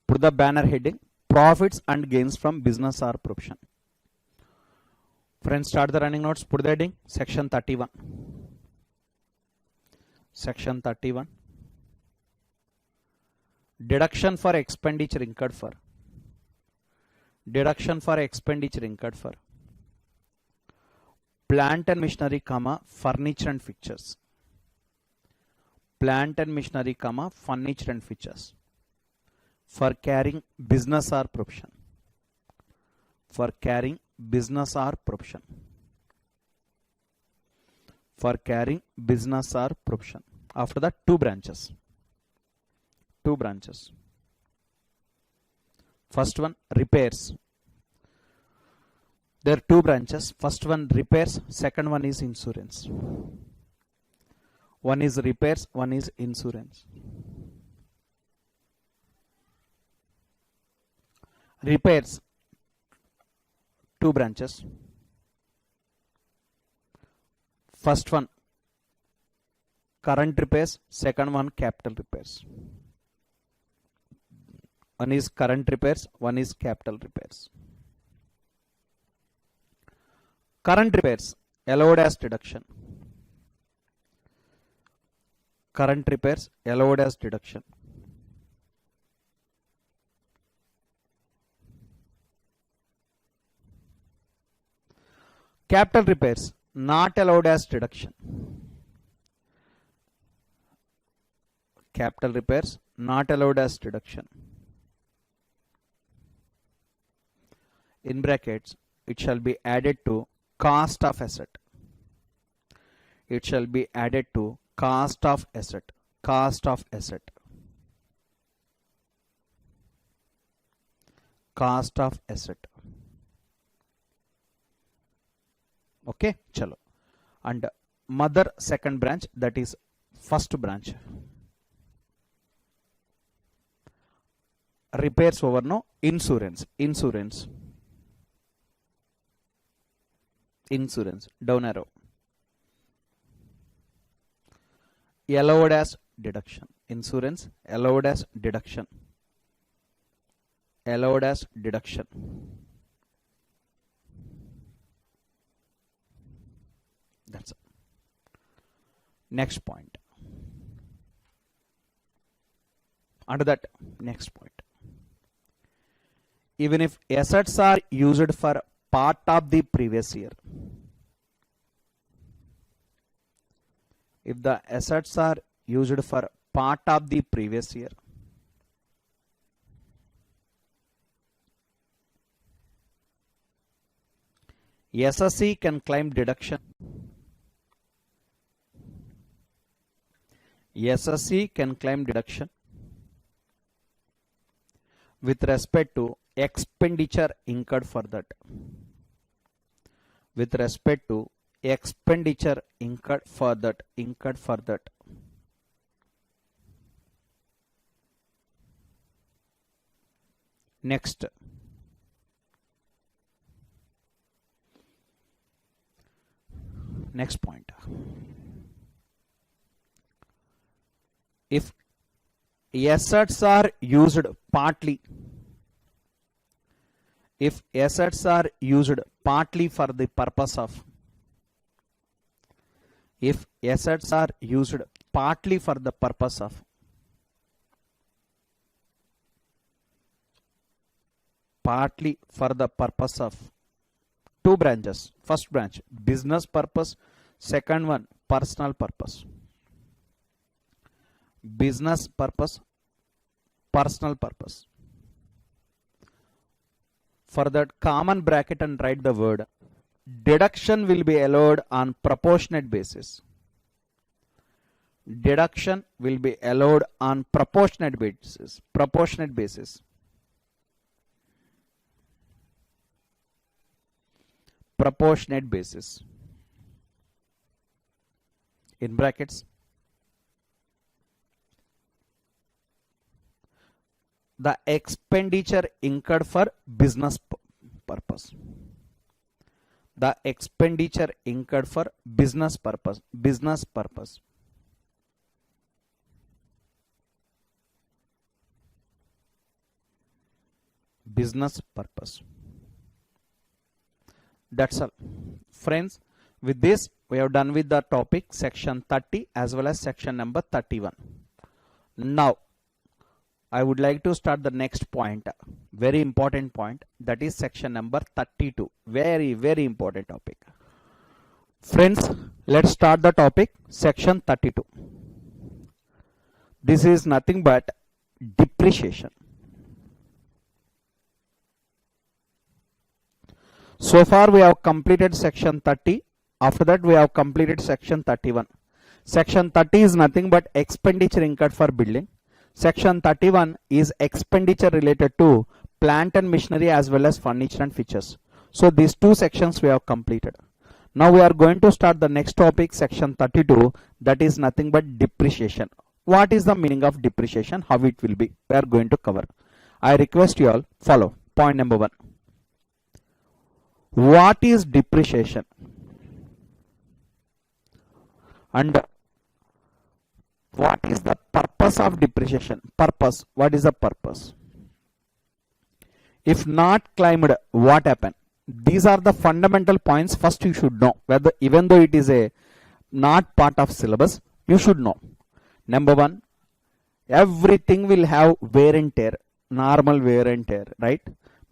Put the banner heading profits and gains from business or profession. Friends, start the running notes. Put the heading section 31. Section 31. Deduction for expenditure incurred for. Deduction for expenditure incurred for plant and machinery, furniture and fixtures. Plant and machinery, furniture and fixtures. For carrying business or profession. For carrying business or profession. For carrying business or profession. After that, two branches. Two branches. First one, repairs. There are two branches. First one, repairs. Second one is insurance. One is repairs, one is insurance. Repairs, two branches. First one, current repairs. Second one, capital repairs. One is current repairs, one is capital repairs. Current repairs allowed as deduction. Current repairs allowed as deduction. Capital repairs not allowed as deduction. Capital repairs not allowed as deduction. In brackets, it shall be added to cost of asset. It shall be added to cost of asset. Cost of asset. Cost of asset. Okay, chalo. And mother second branch, that is first branch. Repairs over no insurance. Insurance. Insurance, down arrow. Allowed as deduction. Insurance allowed as deduction. Allowed as deduction. That's it. Next point. Under that, next point. Even if assets are used for part of the previous year. If the assets are used for part of the previous year, SSC can claim deduction. SSE can claim deduction with respect to expenditure incurred for that. With respect to expenditure incurred for that. Next. Next point. If assets are used partly, if assets are used partly for the purpose of, if assets are used partly for the purpose of, partly for the purpose of two branches. First branch business purpose, second one personal purpose. Business purpose, personal purpose. For that, common bracket and write the word deduction will be allowed on proportionate basis. Deduction will be allowed on proportionate basis. Proportionate basis. Proportionate basis. In brackets. The expenditure incurred for business purpose. The expenditure incurred for business purpose. Business purpose. Business purpose. That's all. Friends, with this we have done with the topic section 30 as well as section number 31. Now I would like to start the next point, very important point, that is section number 32. Very, very important topic. Friends, let's start the topic, section 32. This is nothing but depreciation. So far we have completed section 30. After that we have completed section 31. Section 30 is nothing but expenditure incurred for building. Section 31 is expenditure related to plant and machinery as well as furniture and features. So these two sections we have completed. Now we are going to start the next topic, section 32, that is nothing but depreciation. What is the meaning of depreciation? How it will be? We are going to cover. I request you all follow. Point number 1. What is depreciation? And what is the purpose of depreciation? Purpose. What is the purpose? If not claimed, what happened? These are the fundamental points first you should know. Whether even though it is a not part of syllabus, you should know. Number 1, everything will have wear and tear, normal wear and tear, right?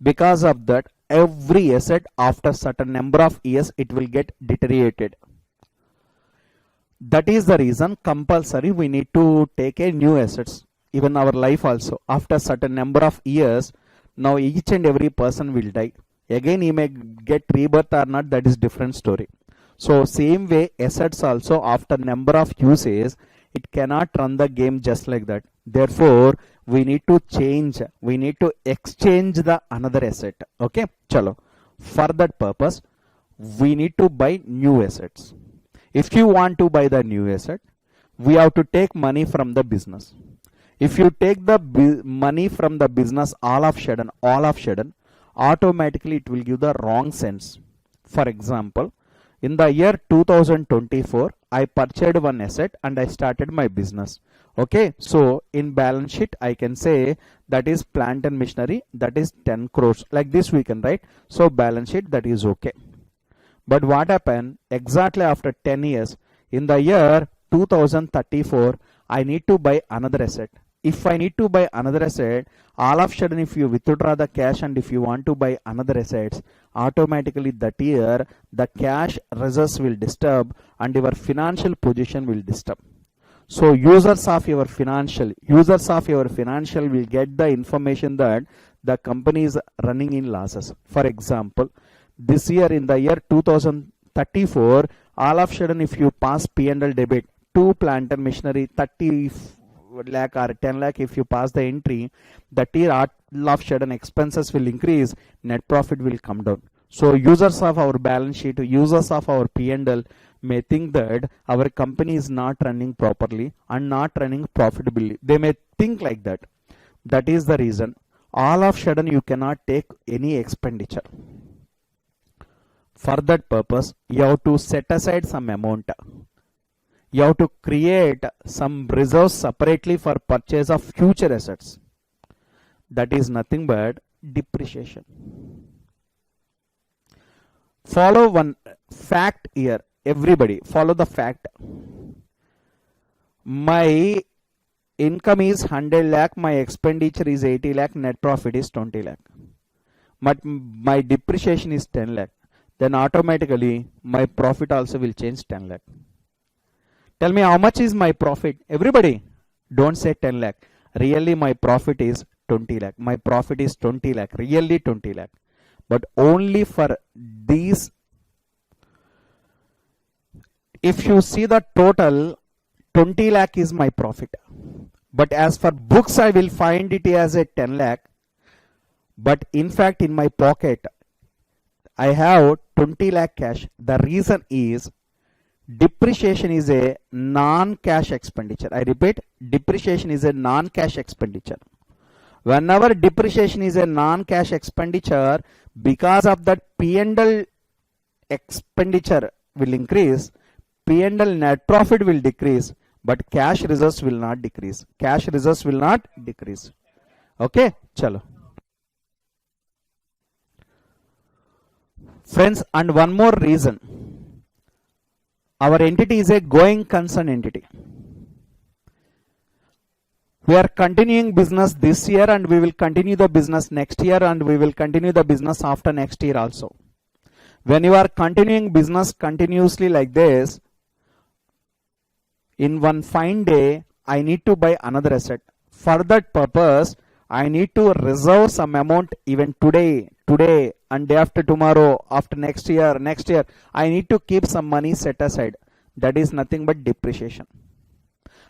Because of that, every asset after certain number of years it will get deteriorated. That is the reason compulsory we need to take a new assets. Even our life also, after certain number of years, now each and every person will die. Again he may get rebirth or not, that is different story. So same way assets also after number of uses, it cannot run the game just like that. Therefore we need to change, we need to exchange the another asset. Okay, chalo. For that purpose we need to buy new assets. If you want to buy the new asset, we have to take money from the business. If you take the money from the business all of sudden, automatically it will give the wrong sense. For example, in the year 2024, I purchased one asset and I started my business. Okay, so in balance sheet I can say that is plant and machinery, that is 10 crores. Like this we can write. So balance sheet, that is okay. But what happened exactly after 10 years, in the year 2034, I need to buy another asset. If I need to buy another asset, all of a sudden if you withdraw the cash and if you want to buy another assets, automatically that year the cash reserves will disturb and your financial position will disturb. So users of your financial will get the information that the company is running in losses. For example, this year in the year 2034, all of a sudden if you pass P&L debit 2 plant and machinery, 30 lakh or 10 lakh, if you pass the entry, that year all of sudden expenses will increase, net profit will come down. So users of our balance sheet, users of our P&L may think that our company is not running properly and not running profitably. They may think like that. That is the reason. All of sudden you cannot take any expenditure. For that purpose, you have to set aside some amount. You have to create some reserves separately for purchase of future assets. That is nothing but depreciation. Follow one fact here. Everybody follow the fact. My income is 100 lakh, my expenditure is 80 lakh, net profit is 20 lakh. But my depreciation is 10 lakh. Then automatically my profit also will change 10 lakh. Tell me how much is my profit? Everybody, don't say 10 lakh. Really my profit is 20 lakh. My profit is 20 lakh. Really 20 lakh. But only for these, if you see the total, 20 lakh is my profit. But as for books, I will find it as a 10 lakh. But in fact, in my pocket, I have 20 lakh cash. The reason is depreciation is a non-cash expenditure. I repeat, depreciation is a non-cash expenditure. Whenever depreciation is a non-cash expenditure, because of that P&L expenditure will increase, P&L net profit will decrease, but cash reserves will not decrease. Cash reserves will not decrease. Okay, chalo. Friends, and one more reason. Our entity is a going concern entity. We are continuing business this year and we will continue the business next year and we will continue the business after next year also. When you are continuing business continuously like this, in one fine day, I need to buy another asset. For that purpose, I need to reserve some amount even today and day after tomorrow, after next year. I need to keep some money set aside. That is nothing but depreciation.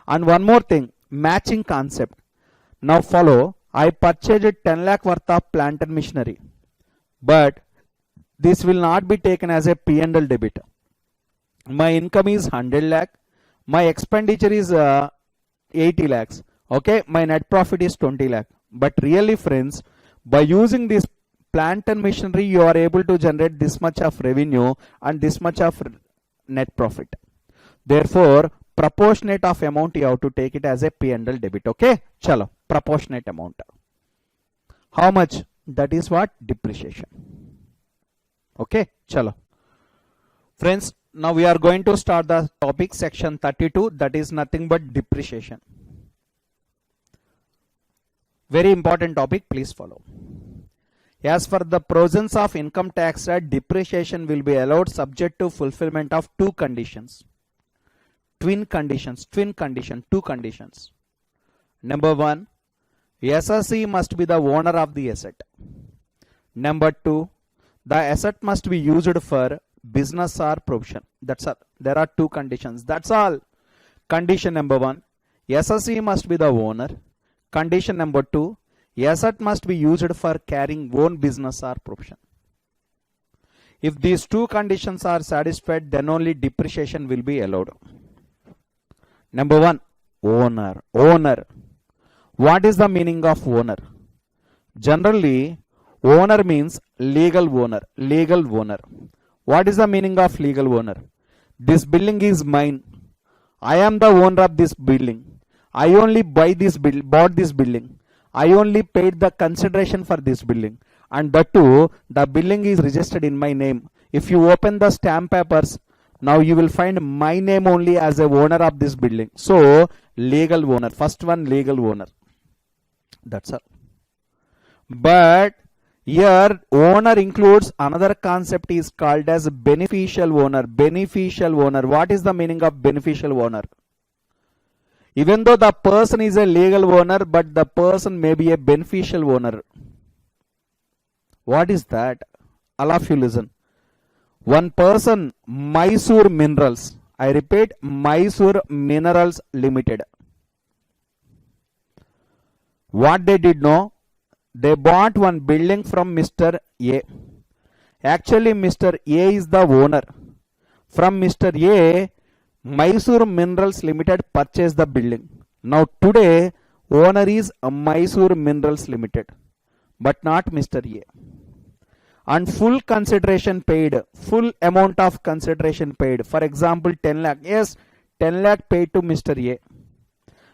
And one more thing, matching concept. Now follow, I purchased 10 lakh worth of plant and machinery. But this will not be taken as a P&L debit. My income is 100 lakh. My expenditure is 80 lakhs. Okay, my net profit is 20 lakh. But really friends, by using this plant and machinery, you are able to generate this much of revenue and this much of net profit. Therefore, proportionate of amount you have to take it as a P&L debit. Okay, chalo, proportionate amount. How much? That is what? Depreciation. Okay, chalo. Friends, now we are going to start the topic section 32, that is nothing but depreciation. Very important topic, please follow. As for the provisions of income tax, depreciation will be allowed subject to fulfillment of two conditions. Two conditions. Number one, SSE must be the owner of the asset. Number two, the asset must be used for business or provision. That's all. There are two conditions. That's all. Condition number one, SSE must be the owner. Condition number two, asset must be used for carrying own business or provision. If these two conditions are satisfied, then only depreciation will be allowed. Number one, owner. What is the meaning of owner? Generally, owner means legal owner. What is the meaning of legal owner? This building is mine. I am the owner of this building. I only bought this building. I only paid the consideration for this building. And that too, the building is registered in my name. If you open the stamp papers, now you will find my name only as a owner of this building. So, legal owner. First one, legal owner. That's all. But here, owner includes another concept is called as beneficial owner. What is the meaning of beneficial owner? Even though the person is a legal owner, but the person may be a beneficial owner. What is that? All of you listen. One person, Mysore Minerals. I repeat, Mysore Minerals Limited. What they did know? They bought one building from Mr. A. Actually, Mr. A is the owner. From Mr. A, Mysore Minerals Limited purchased the building. Now today, owner is Mysore Minerals Limited, but not Mr. A. And full consideration paid, full amount of consideration paid. For example, 10 lakh. Yes, 10 lakh paid to Mr. A.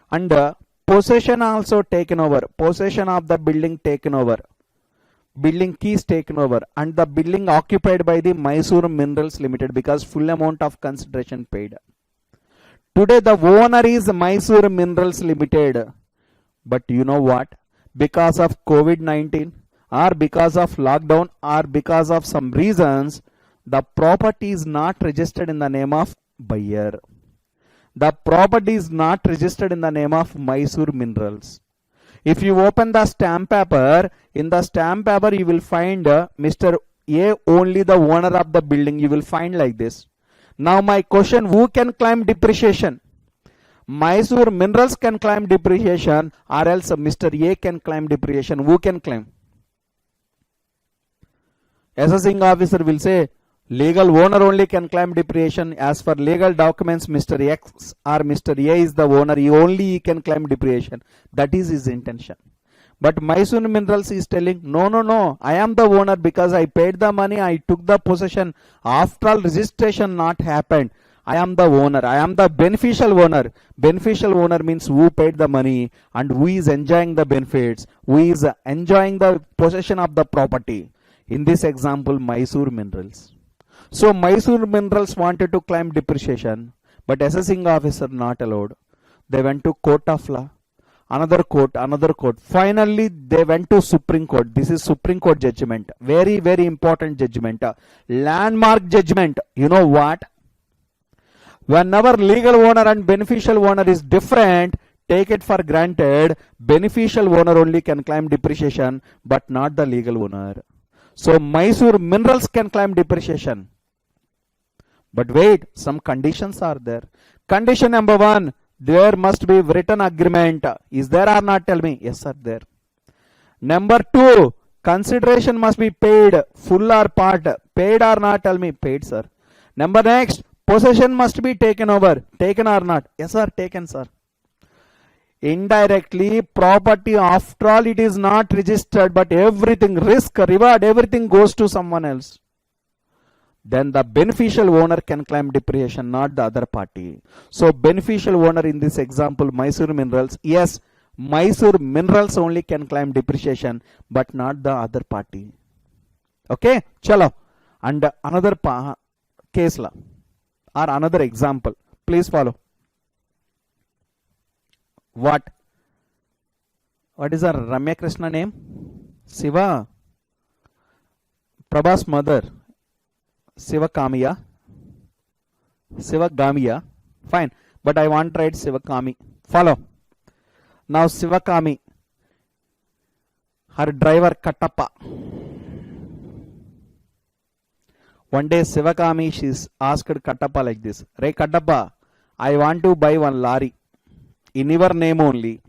And possession also taken over. Possession of the building taken over. Building keys taken over. And the building occupied by the Mysore Minerals Limited because full amount of consideration paid. Today the owner is Mysore Minerals Limited. But you know what? Because of COVID-19 or because of lockdown or because of some reasons, the property is not registered in the name of buyer. The property is not registered in the name of Mysore Minerals. If you open the stamp paper, in the stamp paper you will find Mr. A only the owner of the building. You will find like this. Now my question, who can claim depreciation? Mysore Minerals can claim depreciation or else Mr. A can claim depreciation. Who can claim? Assessing officer will say legal owner only can claim depreciation. As for legal documents, Mr. X or Mr. A is the owner. He can claim depreciation. That is his intention. But Mysore Minerals is telling, no, I am the owner because I paid the money, I took the possession. After all, registration not happened. I am the owner. I am the beneficial owner. Beneficial owner means who paid the money and who is enjoying the benefits, who is enjoying the possession of the property. In this example, Mysore Minerals. So Mysore Minerals wanted to claim depreciation, but assessing officer not allowed. They went to court of law. Another court. Finally, they went to Supreme Court. This is Supreme Court judgment. Very, very important judgment. Landmark judgment. You know what? Whenever legal owner and beneficial owner is different, take it for granted, beneficial owner only can claim depreciation, but not the legal owner. So Mysore Minerals can claim depreciation. But wait, some conditions are there. Condition number 1, there must be written agreement. Is there or not? Tell me. Yes, sir, there. Number 2, consideration must be paid, full or part. Paid or not? Tell me. Paid, sir. Number next, possession must be taken over. Taken or not? Yes, sir, taken, sir. Indirectly, property, after all, it is not registered, but everything, risk, reward, everything goes to someone else. Then the beneficial owner can claim depreciation, not the other party. So beneficial owner in this example, Mysore Minerals, yes, Mysore Minerals only can claim depreciation, but not the other party. Okay, chalo. And another case law or another example. Please follow. What is our Ramya Krishna name? Siva. Prabha's mother. Sivakamiya. Sivagamiya. Fine. But I want to write Sivakami. Follow. Now Sivakami. Her driver Kattappa. One day Sivakami, she's asked Kattappa like this. Ray Kattappa, I want to buy one lorry. In your name only.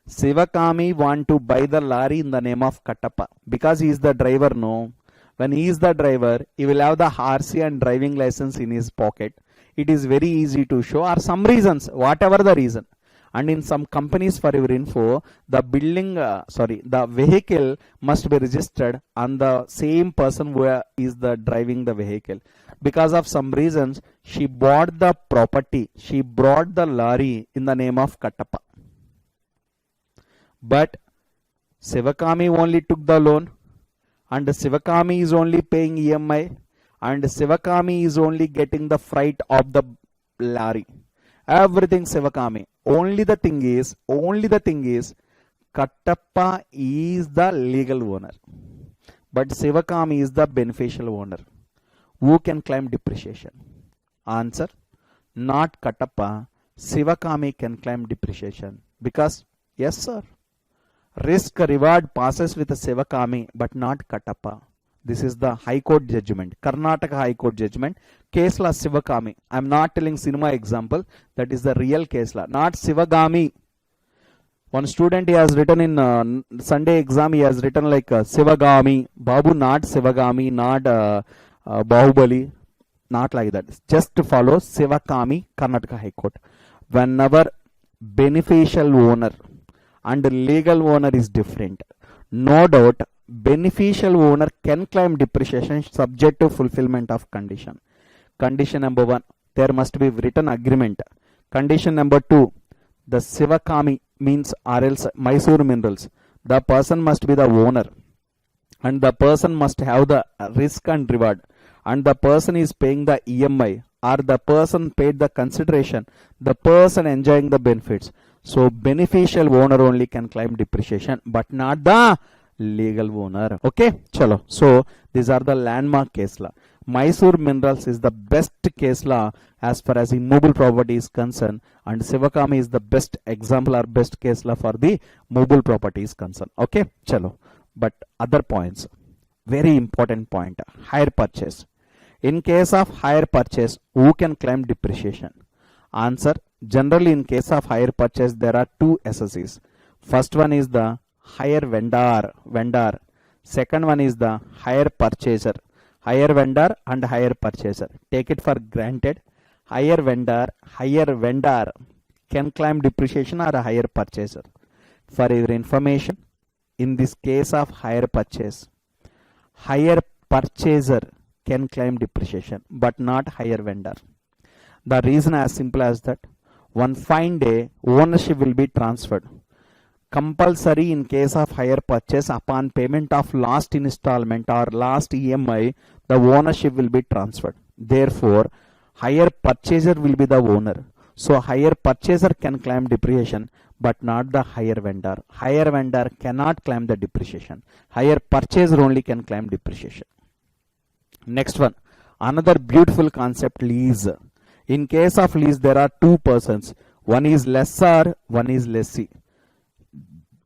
Sivakami want to buy the lorry in the name of Kattappa. Because he is the driver, no. When he is the driver, he will have the RC and driving license in his pocket. It is very easy to show, or some reasons, whatever the reason. And in some companies, for your info, the the vehicle must be registered on the same person who is the driving the vehicle. Because of some reasons, she bought the property. She brought the lorry in the name of Kattappa. But Sivakami only took the loan, and Sivakami is only paying EMI, and Sivakami is only getting the freight of the lorry. Everything Sivakami. Only the thing is, Kattappa is the legal owner, but Sivakami is the beneficial owner. Who can claim depreciation? Answer, not Kattappa. Sivakami can claim depreciation. Because, yes sir, risk reward passes with Sivakami, but not Kattappa. This is the High Court judgment, Karnataka High Court judgment. Case law Sivagami. I am not telling cinema example. That is the real case law, not Sivagami. One student, he has written in Sunday exam, he has written like Sivagami. Babu, not Sivagami, not Bahubali, not like that. Just to follow Sivakami, Karnataka High Court. Whenever beneficial owner and legal owner is different, no doubt beneficial owner can claim depreciation subject to fulfillment of condition. Condition number 1, there must be written agreement. Condition number 2, the Sivakami means or else Mysore Minerals, the person must be the owner and the person must have the risk and reward, and the person is paying the EMI or the person paid the consideration, the person enjoying the benefits. So beneficial owner only can claim depreciation, but not the legal owner. Okay, chalo. So these are the landmark case law. Mysore Minerals is the best case law as far as immovable property is concerned, and Sivakami is the best example or best case law for the movable property is concerned. Okay, chalo. But other points, very important point, hire purchase. In case of hire purchase, who can claim depreciation? Answer, generally in case of hire purchase, there are two SSEs. First one is the hire vendor. Second one is the hire purchaser. Hire vendor and hire purchaser. Take it for granted, hire vendor can claim depreciation or a hire purchaser. For your information, in this case of hire purchase, hire purchaser can claim depreciation but not hire vendor. The reason as simple as that, one fine day ownership will be transferred. Compulsory in case of hire purchase, upon payment of last installment or last EMI, the ownership will be transferred. Therefore, hire purchaser will be the owner. So hire purchaser can claim depreciation but not the hire vendor. Hire vendor cannot claim the depreciation. Hire purchaser only can claim depreciation. Next one, another beautiful concept, lease. In case of lease, there are two persons. One is lessor, one is lessee.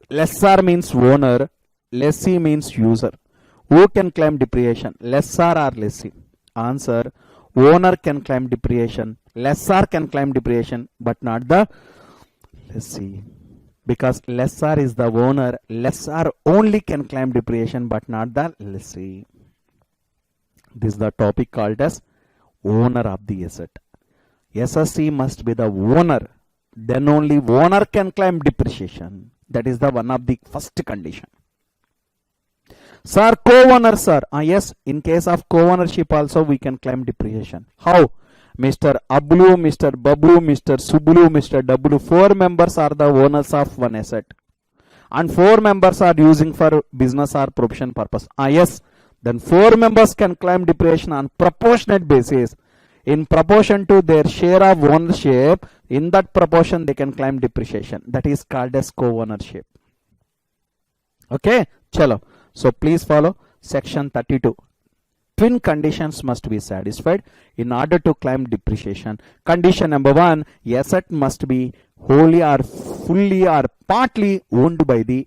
Lessor means owner, lessee means user. Who can claim depreciation, lessor or lessee? Answer, owner can claim depreciation, lessor can claim depreciation but not the lessee. Because lessor is the owner, lessor only can claim depreciation but not the lessee. This is the topic called as owner of the asset. SSE must be the owner, then only owner can claim depreciation. That is the one of the first condition. Sir, co-owner, sir. Yes, in case of co-ownership also we can claim depreciation. How? Mr. Ablu, Mr. Babu, Mr. Sublu, Mr. Dablu, 4 members are the owners of one asset. And 4 members are using for business or profession purpose. Yes, then 4 members can claim depreciation on proportionate basis. In proportion to their share of ownership, in that proportion they can claim depreciation. That is called as co-ownership. Okay, chalo. So please follow section 32. Twin conditions must be satisfied in order to claim depreciation. Condition number 1, asset must be wholly or fully or partly owned by the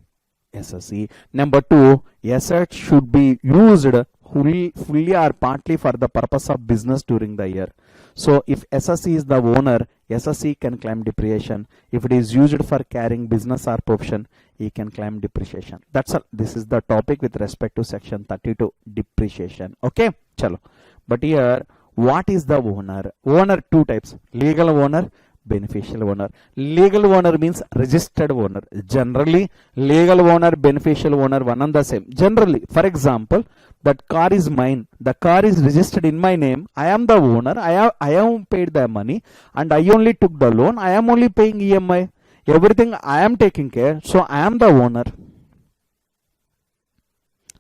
SSE. Number 2, asset should be used fully or partly for the purpose of business during the year. So if SSE is the owner, SSE can claim depreciation. If it is used for carrying business or profession, he can claim depreciation. That's all. This is the topic with respect to section 32, depreciation. Okay, chalo. But here, what is the owner? Owner, two types, legal owner, beneficial owner. Legal owner means registered owner. Generally, legal owner, beneficial owner, one and the same. Generally, for example, that car is mine. The car is registered in my name. I am the owner. I have paid the money and I only took the loan. I am only paying EMI. Everything I am taking care. So I am the owner.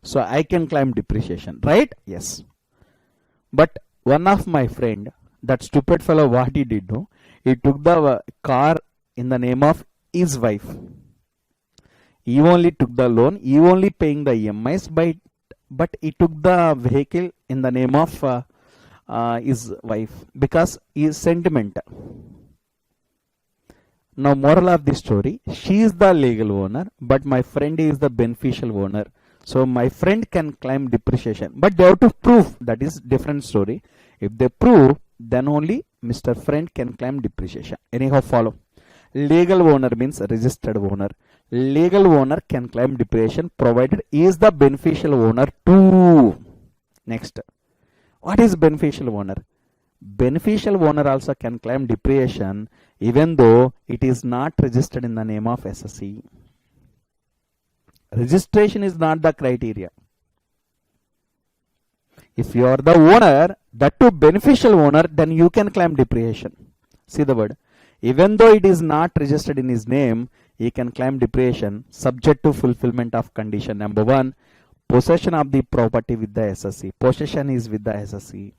So I can claim depreciation, right? Yes. But one of my friend, that stupid fellow, what he did, no? He took the car in the name of his wife. He only took the loan. He only paying the EMIs, but he took the vehicle in the name of his wife because he is sentimental. Now, moral of the story, she is the legal owner, but my friend is the beneficial owner. So my friend can claim depreciation, but they have to prove. That is different story. If they prove, then only Mr. Friend can claim depreciation. Anyhow, follow. Legal owner means registered owner. Legal owner can claim depreciation provided he is the beneficial owner too. Next, what is beneficial owner? Beneficial owner also can claim depreciation even though it is not registered in the name of SSE. Registration is not the criteria. If you are the owner, that too beneficial owner, then you can claim depreciation. See the word. Even though it is not registered in his name, he can claim depreciation subject to fulfillment of condition. Number 1, possession of the property with the SSE. Possession is with the SSE.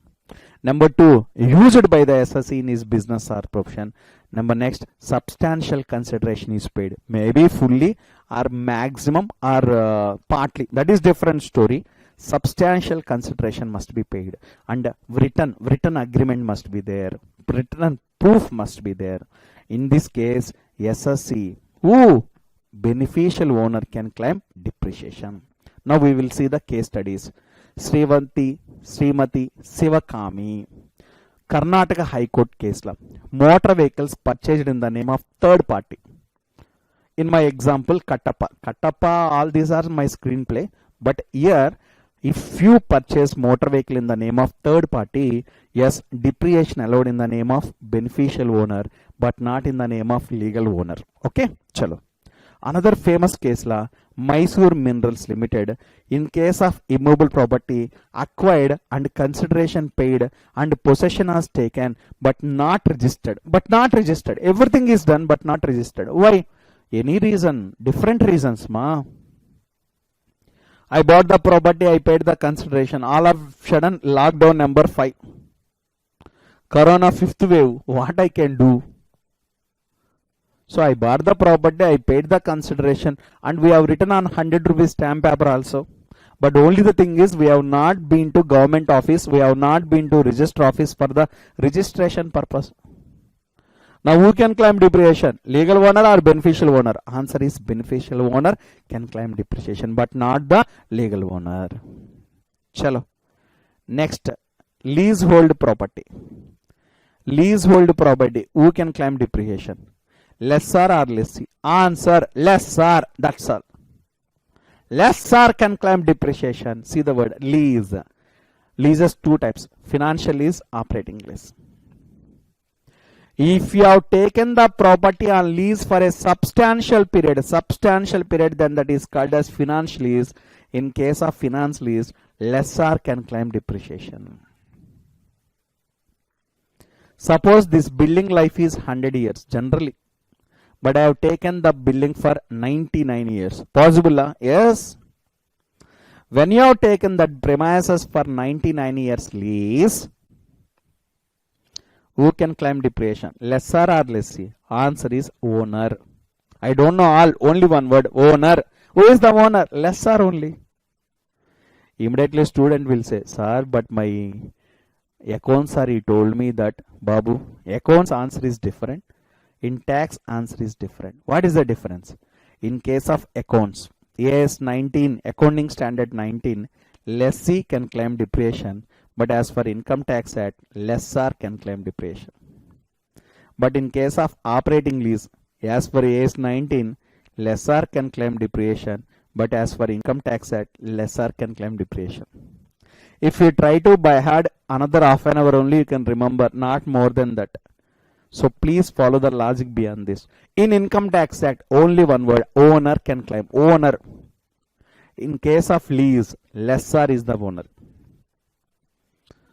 Number 2, used by the SSE in his business or profession. Number next, substantial consideration is paid. Maybe fully or maximum or partly. That is different story. Substantial consideration must be paid. And written agreement must be there. Written proof must be there. In this case, SSE, beneficial owner can claim depreciation. Now we will see the case studies. Srimati Sivakami. Karnataka High Court case law. Motor vehicles purchased in the name of third party. In my example, Kattappa, all these are my screenplay. But here, if you purchase motor vehicle in the name of third party, yes, depreciation allowed in the name of beneficial owner, but not in the name of legal owner. Okay, chalo. Another famous case law, Mysore Minerals Limited. In case of immovable property acquired and consideration paid and possession was taken but not registered. Everything is done but not registered. Why? Any reason? Different reasons, ma. I bought the property, I paid the consideration. All of a sudden, lockdown number 5. Corona 5th wave. What I can do? So I bought the property, I paid the consideration, and we have written on 100 rupees stamp paper also. But only the thing is, we have not been to government office, we have not been to register office for the registration purpose. Now who can claim depreciation? Legal owner or beneficial owner? Answer is beneficial owner can claim depreciation, but not the legal owner. Chalo. Next, leasehold property. Leasehold property, who can claim depreciation? Lessor or lessee? Answer, lessor. That's all. Lessor can claim depreciation. See the word lease. Leases 2 types. Financial lease, operating lease. If you have taken the property on lease for a substantial period, then that is called as finance lease. In case of finance lease, lessor can claim depreciation. Suppose this building life is 100 years generally, but I have taken the building for 99 years. Possible? Yes. When you have taken that premises for 99 years lease, who can claim depreciation? Lessor or lessee? Answer is owner. I don't know all. Only one word. Owner. Who is the owner? Lessor only. Immediately student will say, sir, but my accounts sir, he told me that, Babu, accounts answer is different. In tax, answer is different. What is the difference? In case of accounts, AS 19, Accounting Standard 19, lessee can claim depreciation, but as for Income Tax Act, lessor can claim depreciation. But in case of operating lease, as per AS 19, lessor can claim depreciation, but as for Income Tax Act, lessor can claim depreciation. If you try to by heart another half an hour only, you can remember, not more than that. So please follow the logic beyond this. In Income Tax Act, only one word, owner can claim. Owner. In case of lease, lessor is the owner.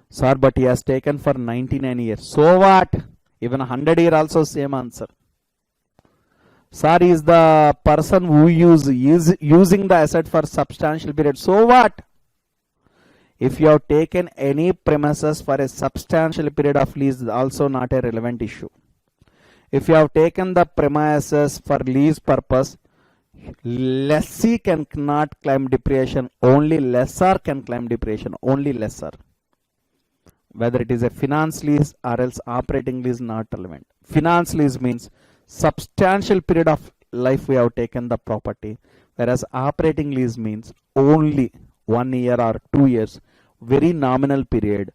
Sir, but he has taken for 99 years. So what? Even 100 years also same answer. Sir is the person who is using the asset for substantial period. So what? If you have taken any premises for a substantial period of lease, also not a relevant issue. If you have taken the premises for lease purpose, lessee cannot claim depreciation. Only lessor can claim depreciation. Only lessor. Whether it is a finance lease or else operating lease, not relevant. Finance lease means substantial period of life we have taken the property, Whereas operating lease means only 1 year or 2 years, very nominal period,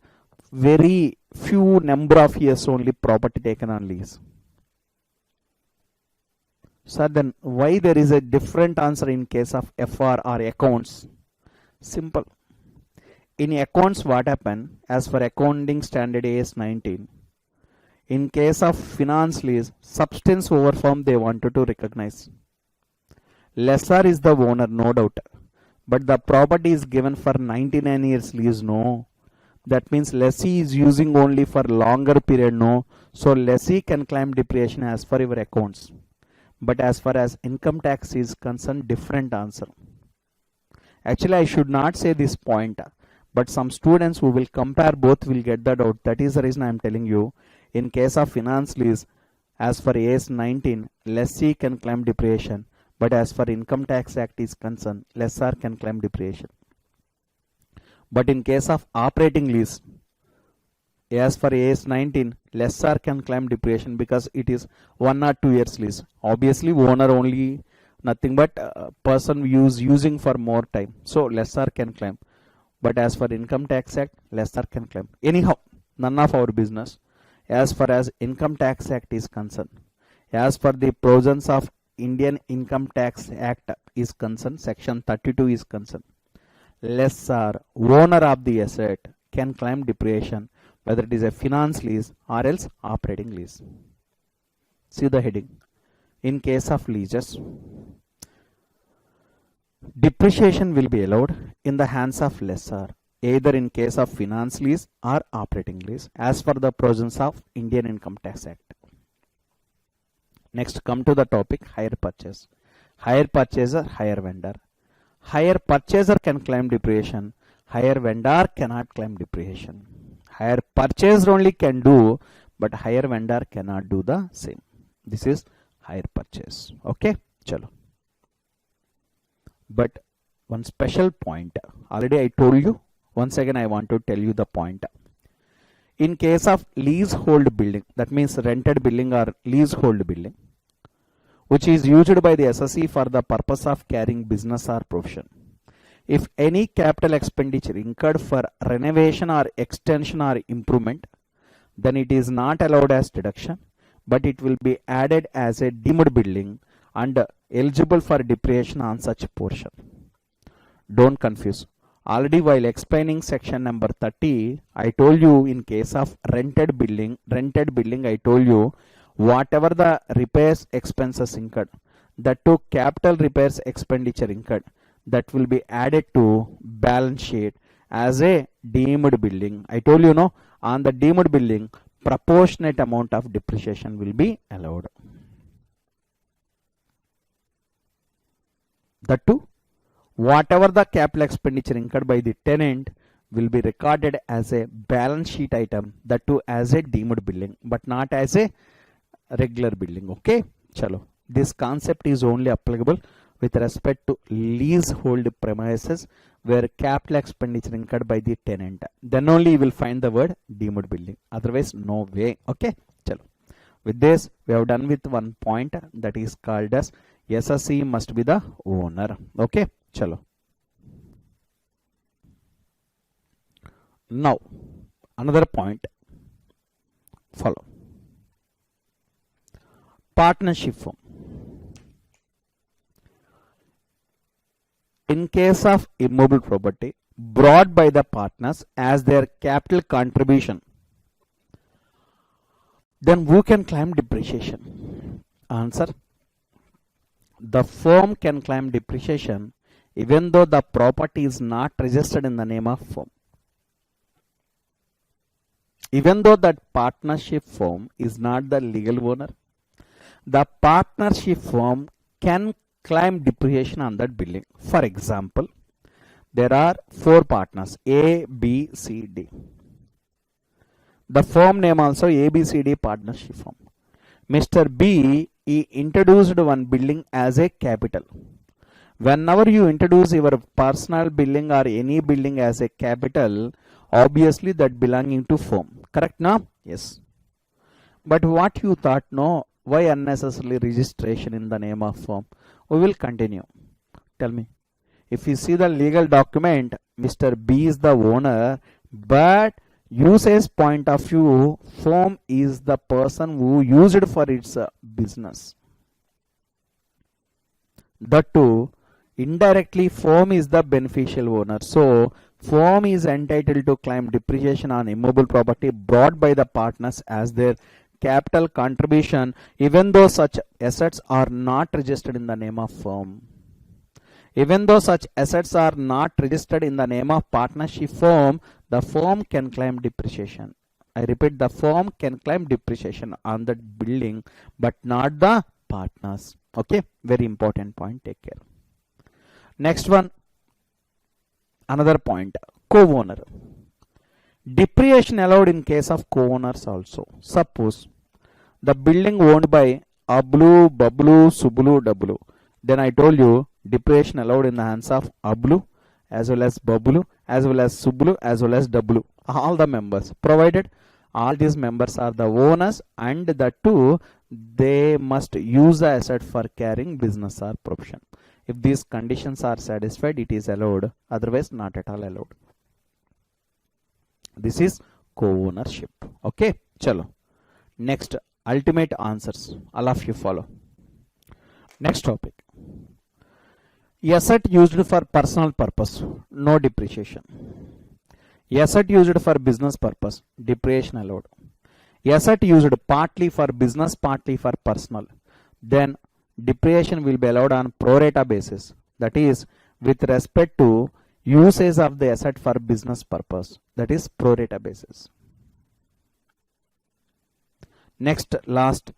very few number of years only property taken on lease. So then why there is a different answer in case of FR or accounts? Simple. In accounts what happen, as for accounting standard AS 19, in case of finance lease, substance over form they wanted to recognize. Lessor is the owner, no doubt, but the property is given for 99 years lease, no. That means lessee is using only for longer period, no. So lessee can claim depreciation as per your accounts. But as far as income tax is concerned, different answer. Actually, I should not say this point, but some students who will compare both will get that out. That is the reason I am telling you. In case of finance lease, as for AS 19, lessee can claim depreciation. But as for income tax act is concerned, lessor can claim depreciation. But in case of operating lease, as for AS 19, lessor can claim depreciation because it is 1 or 2 years lease. Obviously, owner only, nothing but person using for more time. So lessor can claim. But as for income tax act, lessor can claim. Anyhow, none of our business. As far as income tax act is concerned, as per the provisions of Indian Income Tax Act is concerned, section 32 is concerned, lessor, owner of the asset, can claim depreciation whether it is a finance lease or else operating lease. See the heading. In case of leases, depreciation will be allowed in the hands of lessor, either in case of finance lease or operating lease, as per the provisions of Indian Income Tax Act. Next, come to the topic hire purchase. Hire purchaser, hire vendor. Hire purchaser can claim depreciation. Hire vendor cannot claim depreciation. Hire purchaser only can do, but hire vendor cannot do the same. This is hire purchase. Okay, chalo. But one special point, already I told you. Once again, I want to tell you the point. In case of leasehold building, that means rented building or leasehold building, which is used by the SSE for the purpose of carrying business or profession. If any capital expenditure incurred for renovation or extension or improvement, then it is not allowed as deduction, but it will be added as a deemed building and eligible for depreciation on such portion. Don't confuse. Already while explaining section number 30, I told you in case of rented building, I told you whatever the repairs expenses incurred, that to capital repairs expenditure incurred, that will be added to balance sheet as a deemed building. I told you, no, on the deemed building, proportionate amount of depreciation will be allowed. That too, whatever the capital expenditure incurred by the tenant will be recorded as a balance sheet item, that too as a deemed building, but not as a regular building. Okay, chalo. This concept is only applicable with respect to leasehold premises where capital expenditure incurred by the tenant. Then only you will find the word deemed building. Otherwise, no way. Okay, chalo. With this, we have done with one point that is called as SSE must be the owner. Okay, chalo. Now, another point. Follow. Partnership form. In case of immobile property brought by the partners as their capital contribution, then who can claim depreciation? Answer: the firm can claim depreciation even though the property is not registered in the name of firm. Even though that partnership firm is not the legal owner, the partnership firm can claim depreciation on that building. For example, there are 4 partners, A, B, C, D. The firm name also ABCD partnership firm. Mr. B, he introduced one building as a capital. Whenever you introduce your personal building or any building as a capital, obviously that belonging to firm. Correct now? Yes. But what you thought, no, why unnecessarily registration in the name of firm? We will continue. Tell me. If you see the legal document, Mr. B is the owner, but usage point of view, firm is the person who used it for its business. That too, indirectly firm is the beneficial owner. So firm is entitled to claim depreciation on immovable property brought by the partners as their capital contribution, even though such assets are not registered in the name of firm. Even though such assets are not registered in the name of partnership firm, the firm can claim depreciation. I repeat, the firm can claim depreciation on that building, but not the partners. Okay, very important point. Take care. Next one, another point, co-owner. Depreciation allowed in case of co-owners also. Suppose the building owned by Ablu, Bablu, Sublu, Dablu. Then I told you depreciation allowed in the hands of Ablu as well as Bablu as well as Sublu as well as Dablu. All the members, provided all these members are the owners and the two, they must use the asset for carrying business or profession. If these conditions are satisfied, it is allowed. Otherwise, not at all allowed. This is co-ownership. Okay, chalo. Next, ultimate answers. All of you follow. Next topic. Asset used for personal purpose, no depreciation. Asset used for business purpose, depreciation allowed. Asset used partly for business, partly for personal, then depreciation will be allowed on pro rata basis. That is, with respect to usage of the asset for business purpose, that is pro rata basis. Next, last,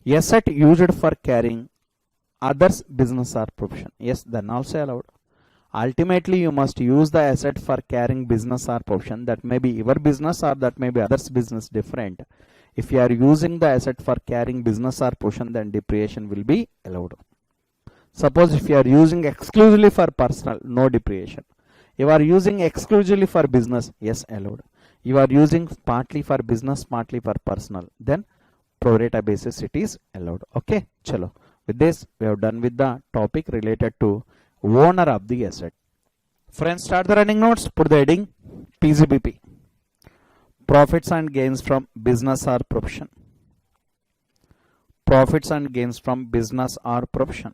asset used for carrying others business or profession. Yes, then also allowed. Ultimately, you must use the asset for carrying business or profession. That may be your business or that may be others business, different. If you are using the asset for carrying business or profession, then depreciation will be allowed. Suppose if you are using exclusively for personal, no depreciation. You are using exclusively for business, yes, allowed. You are using partly for business, partly for personal, then pro rata basis it is allowed. Okay, chalo. With this, we have done with the topic related to owner of the asset. Friends, start the running notes. Put the heading PGBP. Profits and gains from business or profession. Profits and gains from business or profession.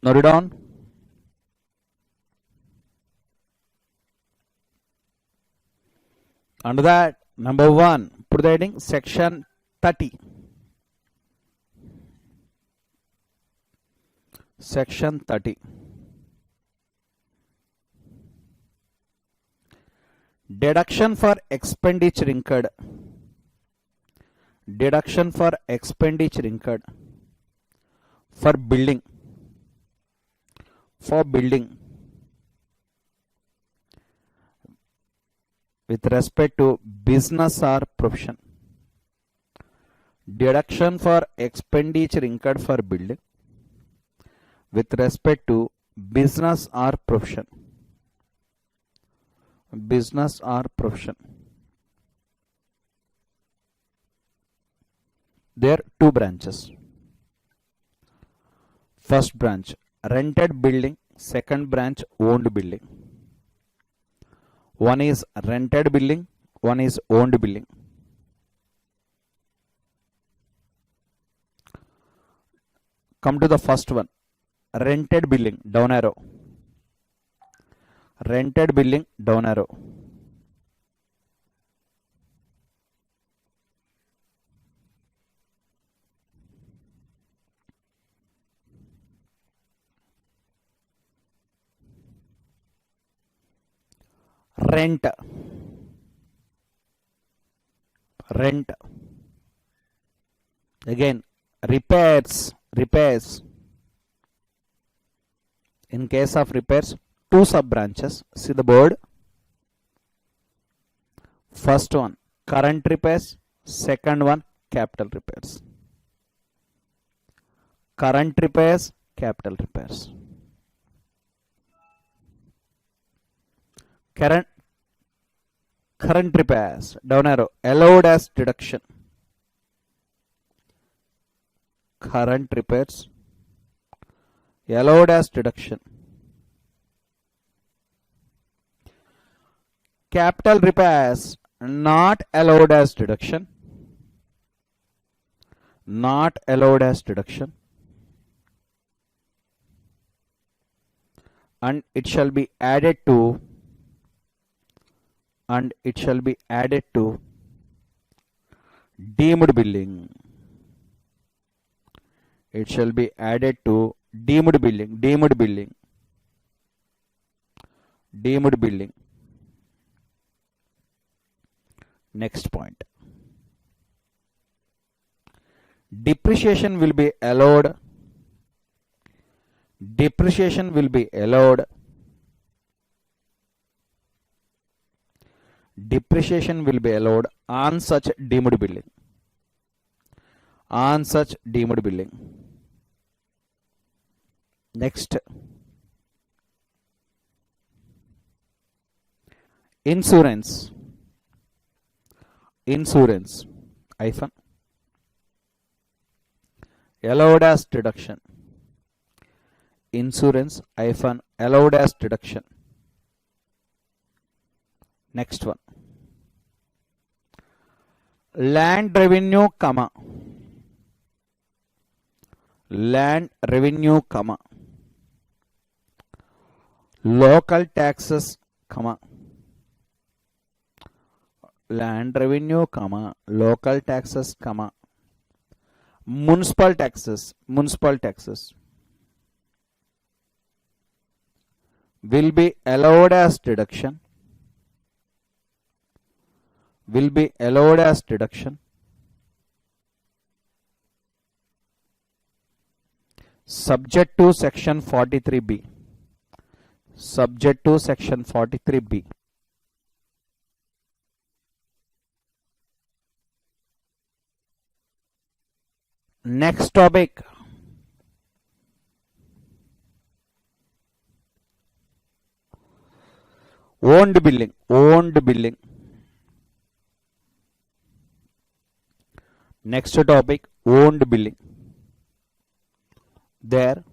Note it down. Under that, number 1, put the heading section 30. Section 30. Deduction for expenditure incurred. Deduction for expenditure incurred for building. For building with respect to business or profession. Deduction for expenditure incurred for building with respect to business or profession. Business or profession. There are 2 branches. First branch, rented building. Second branch, owned building. One is rented building, one is owned building. Come to the first one. Rented building, down arrow. Rented building, down arrow. Rent. Rent. Again, repairs. Repairs. In case of repairs, 2 sub branches. See the board. First one, current repairs. Second one, capital repairs. Current repairs, capital repairs. Current repairs, down arrow, allowed as deduction. Current repairs allowed as deduction. Capital repairs not allowed as deduction. Not allowed as deduction. And it shall be added to, and it shall be added to deemed billing. It shall be added to deemed billing. Deemed billing. Deemed billing. Next point. Depreciation will be allowed. Depreciation will be allowed. Depreciation will be allowed on such deemed billing. On such deemed billing. Next. Insurance. Insurance hyphen allowed as deduction. Insurance hyphen allowed as deduction. Next one. Land revenue comma. Land revenue comma. Local taxes comma. Land revenue comma. Local taxes comma. Municipal taxes. Municipal taxes will be allowed as deduction. Will be allowed as deduction. Subject to section 43B. Subject to section 43B. Next topic. Owned billing. Owned billing. Next topic. Owned billing. There.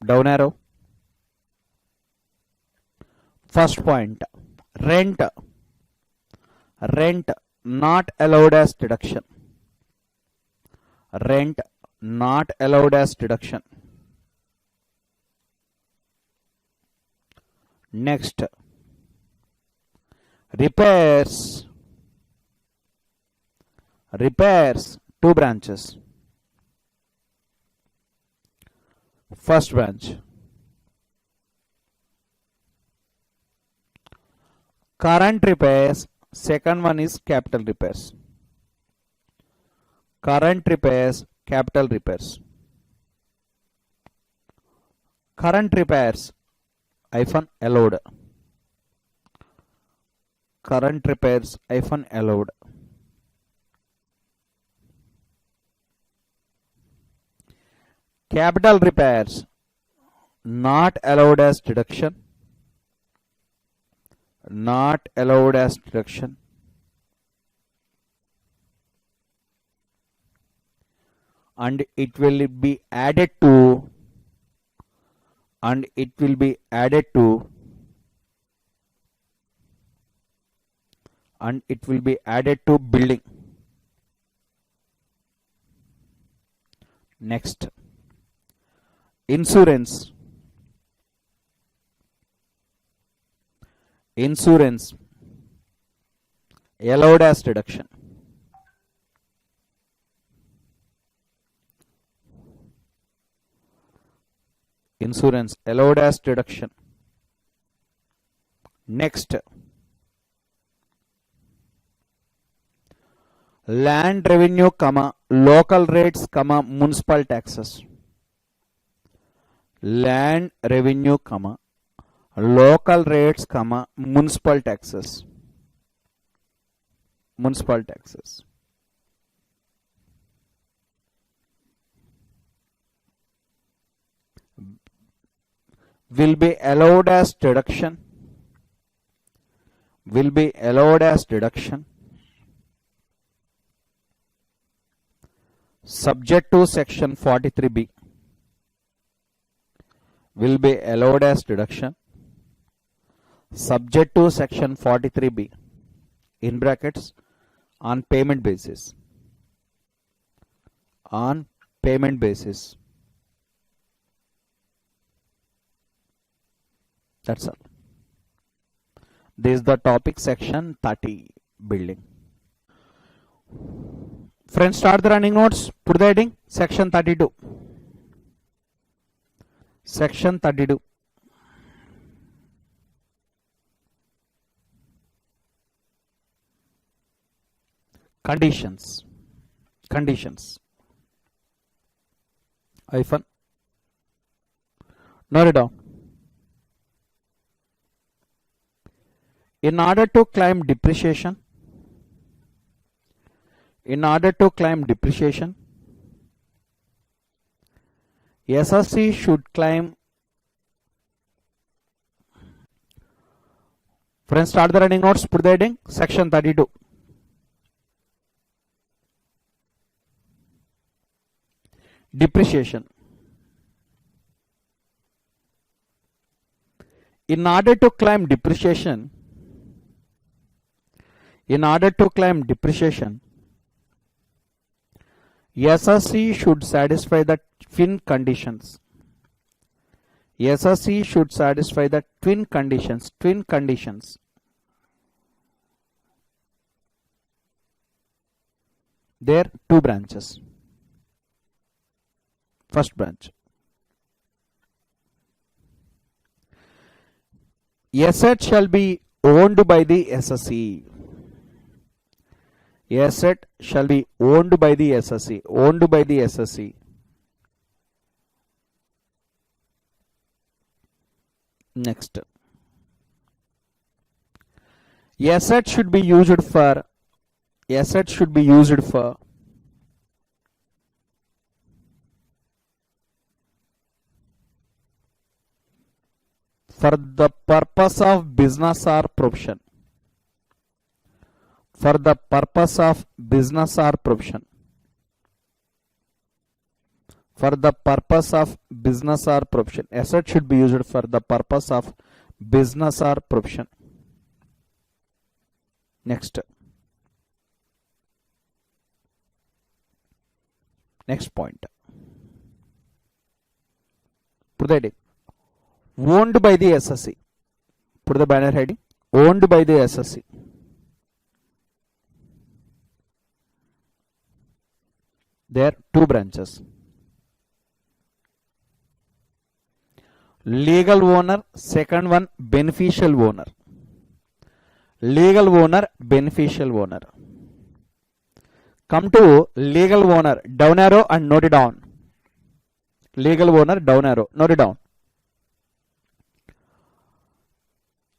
Down arrow. First point. Rent. Rent not allowed as deduction. Rent not allowed as deduction. Next. Repairs. Repairs. Two branches. First branch. Current repairs. Second one is capital repairs. Current repairs, capital repairs. Current repairs hyphen allowed. Current repairs hyphen allowed. Capital repairs not allowed as deduction. Not allowed as deduction. And it will be added to, and it will be added to, and it will be added to building. Next. Insurance. Insurance allowed as deduction. Insurance allowed as deduction. Next. Land revenue comma local rates comma municipal taxes. Land revenue comma local rates comma municipal taxes. Municipal taxes. Will be allowed as deduction. Will be allowed as deduction. Subject to section 43B. will be allowed as deduction subject to section 43B in brackets on payment basis. On payment basis. That's all. This is the topic section 30 building. Friends, start the running notes. Put the heading section 32. Section 32. Conditions. Conditions. Hyphen. Note it down. In order to claim depreciation, SSC should claim. Friends, start the running notes. Put the heading section 32. Depreciation. In order to claim depreciation, SSC should satisfy the twin conditions. SSC should satisfy the twin conditions. Twin conditions. There are two branches. First branch. Asset shall be owned by the SSC. Asset shall be owned by the SSC. Owned by the SSC. Next. Asset should be used for. Asset should be used for. For the purpose of business or profession. For the purpose of business or profession. For the purpose of business or profession. Asset should be used for the purpose of business or profession. Next. Next point. Put the heading. Owned by the SSC. Put the banner heading. Owned by the SSC. There are two branches. Legal owner, second one beneficial owner. Legal owner, beneficial owner. Come to legal owner, down arrow and note it down. Legal owner, down arrow, note it down.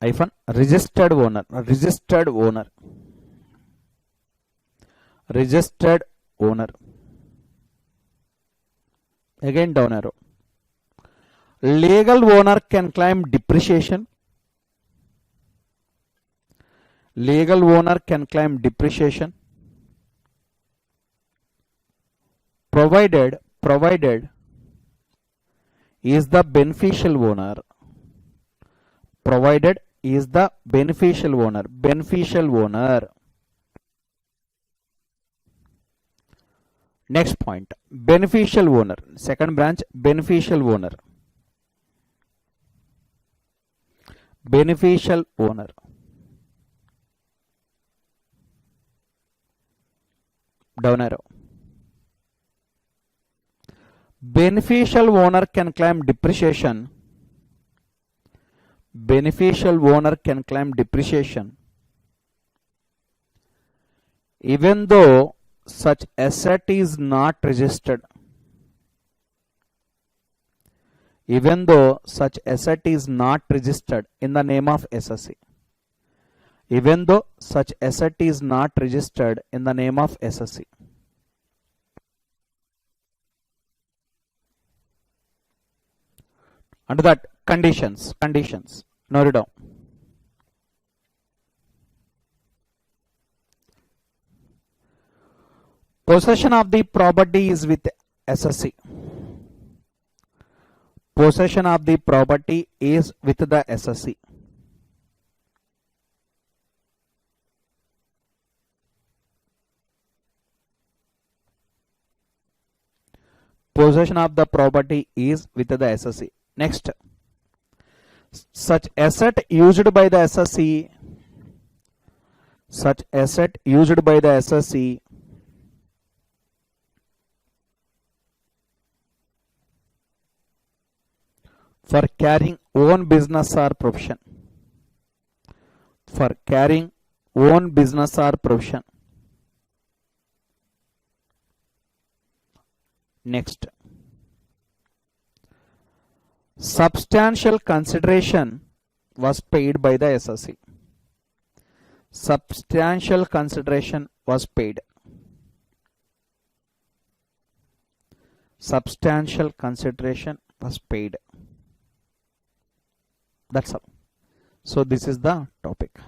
Hyphen, registered owner, registered owner. Registered owner. Again down arrow. Legal owner can claim depreciation. Legal owner can claim depreciation provided is the beneficial owner. Provided is the beneficial owner. Beneficial owner. Next point. Beneficial owner. Second branch. Beneficial owner. Beneficial owner. Down arrow. Beneficial owner can claim depreciation. Beneficial owner can claim depreciation even though such asset is not registered. Even though such asset is not registered in the name of SSC. Even though such asset is not registered in the name of SSC. Under that, conditions. Note it down. Possession of the property is with SSC. Possession of the property is with the SSC. Possession of the property is with the SSC. Next, such asset used by the SSC, such asset used by the SSC for carrying own business or profession, for carrying own business or profession. Next, substantial consideration was paid by the SSC. Substantial consideration was paid. Substantial consideration was paid. That's all. So this is the topic.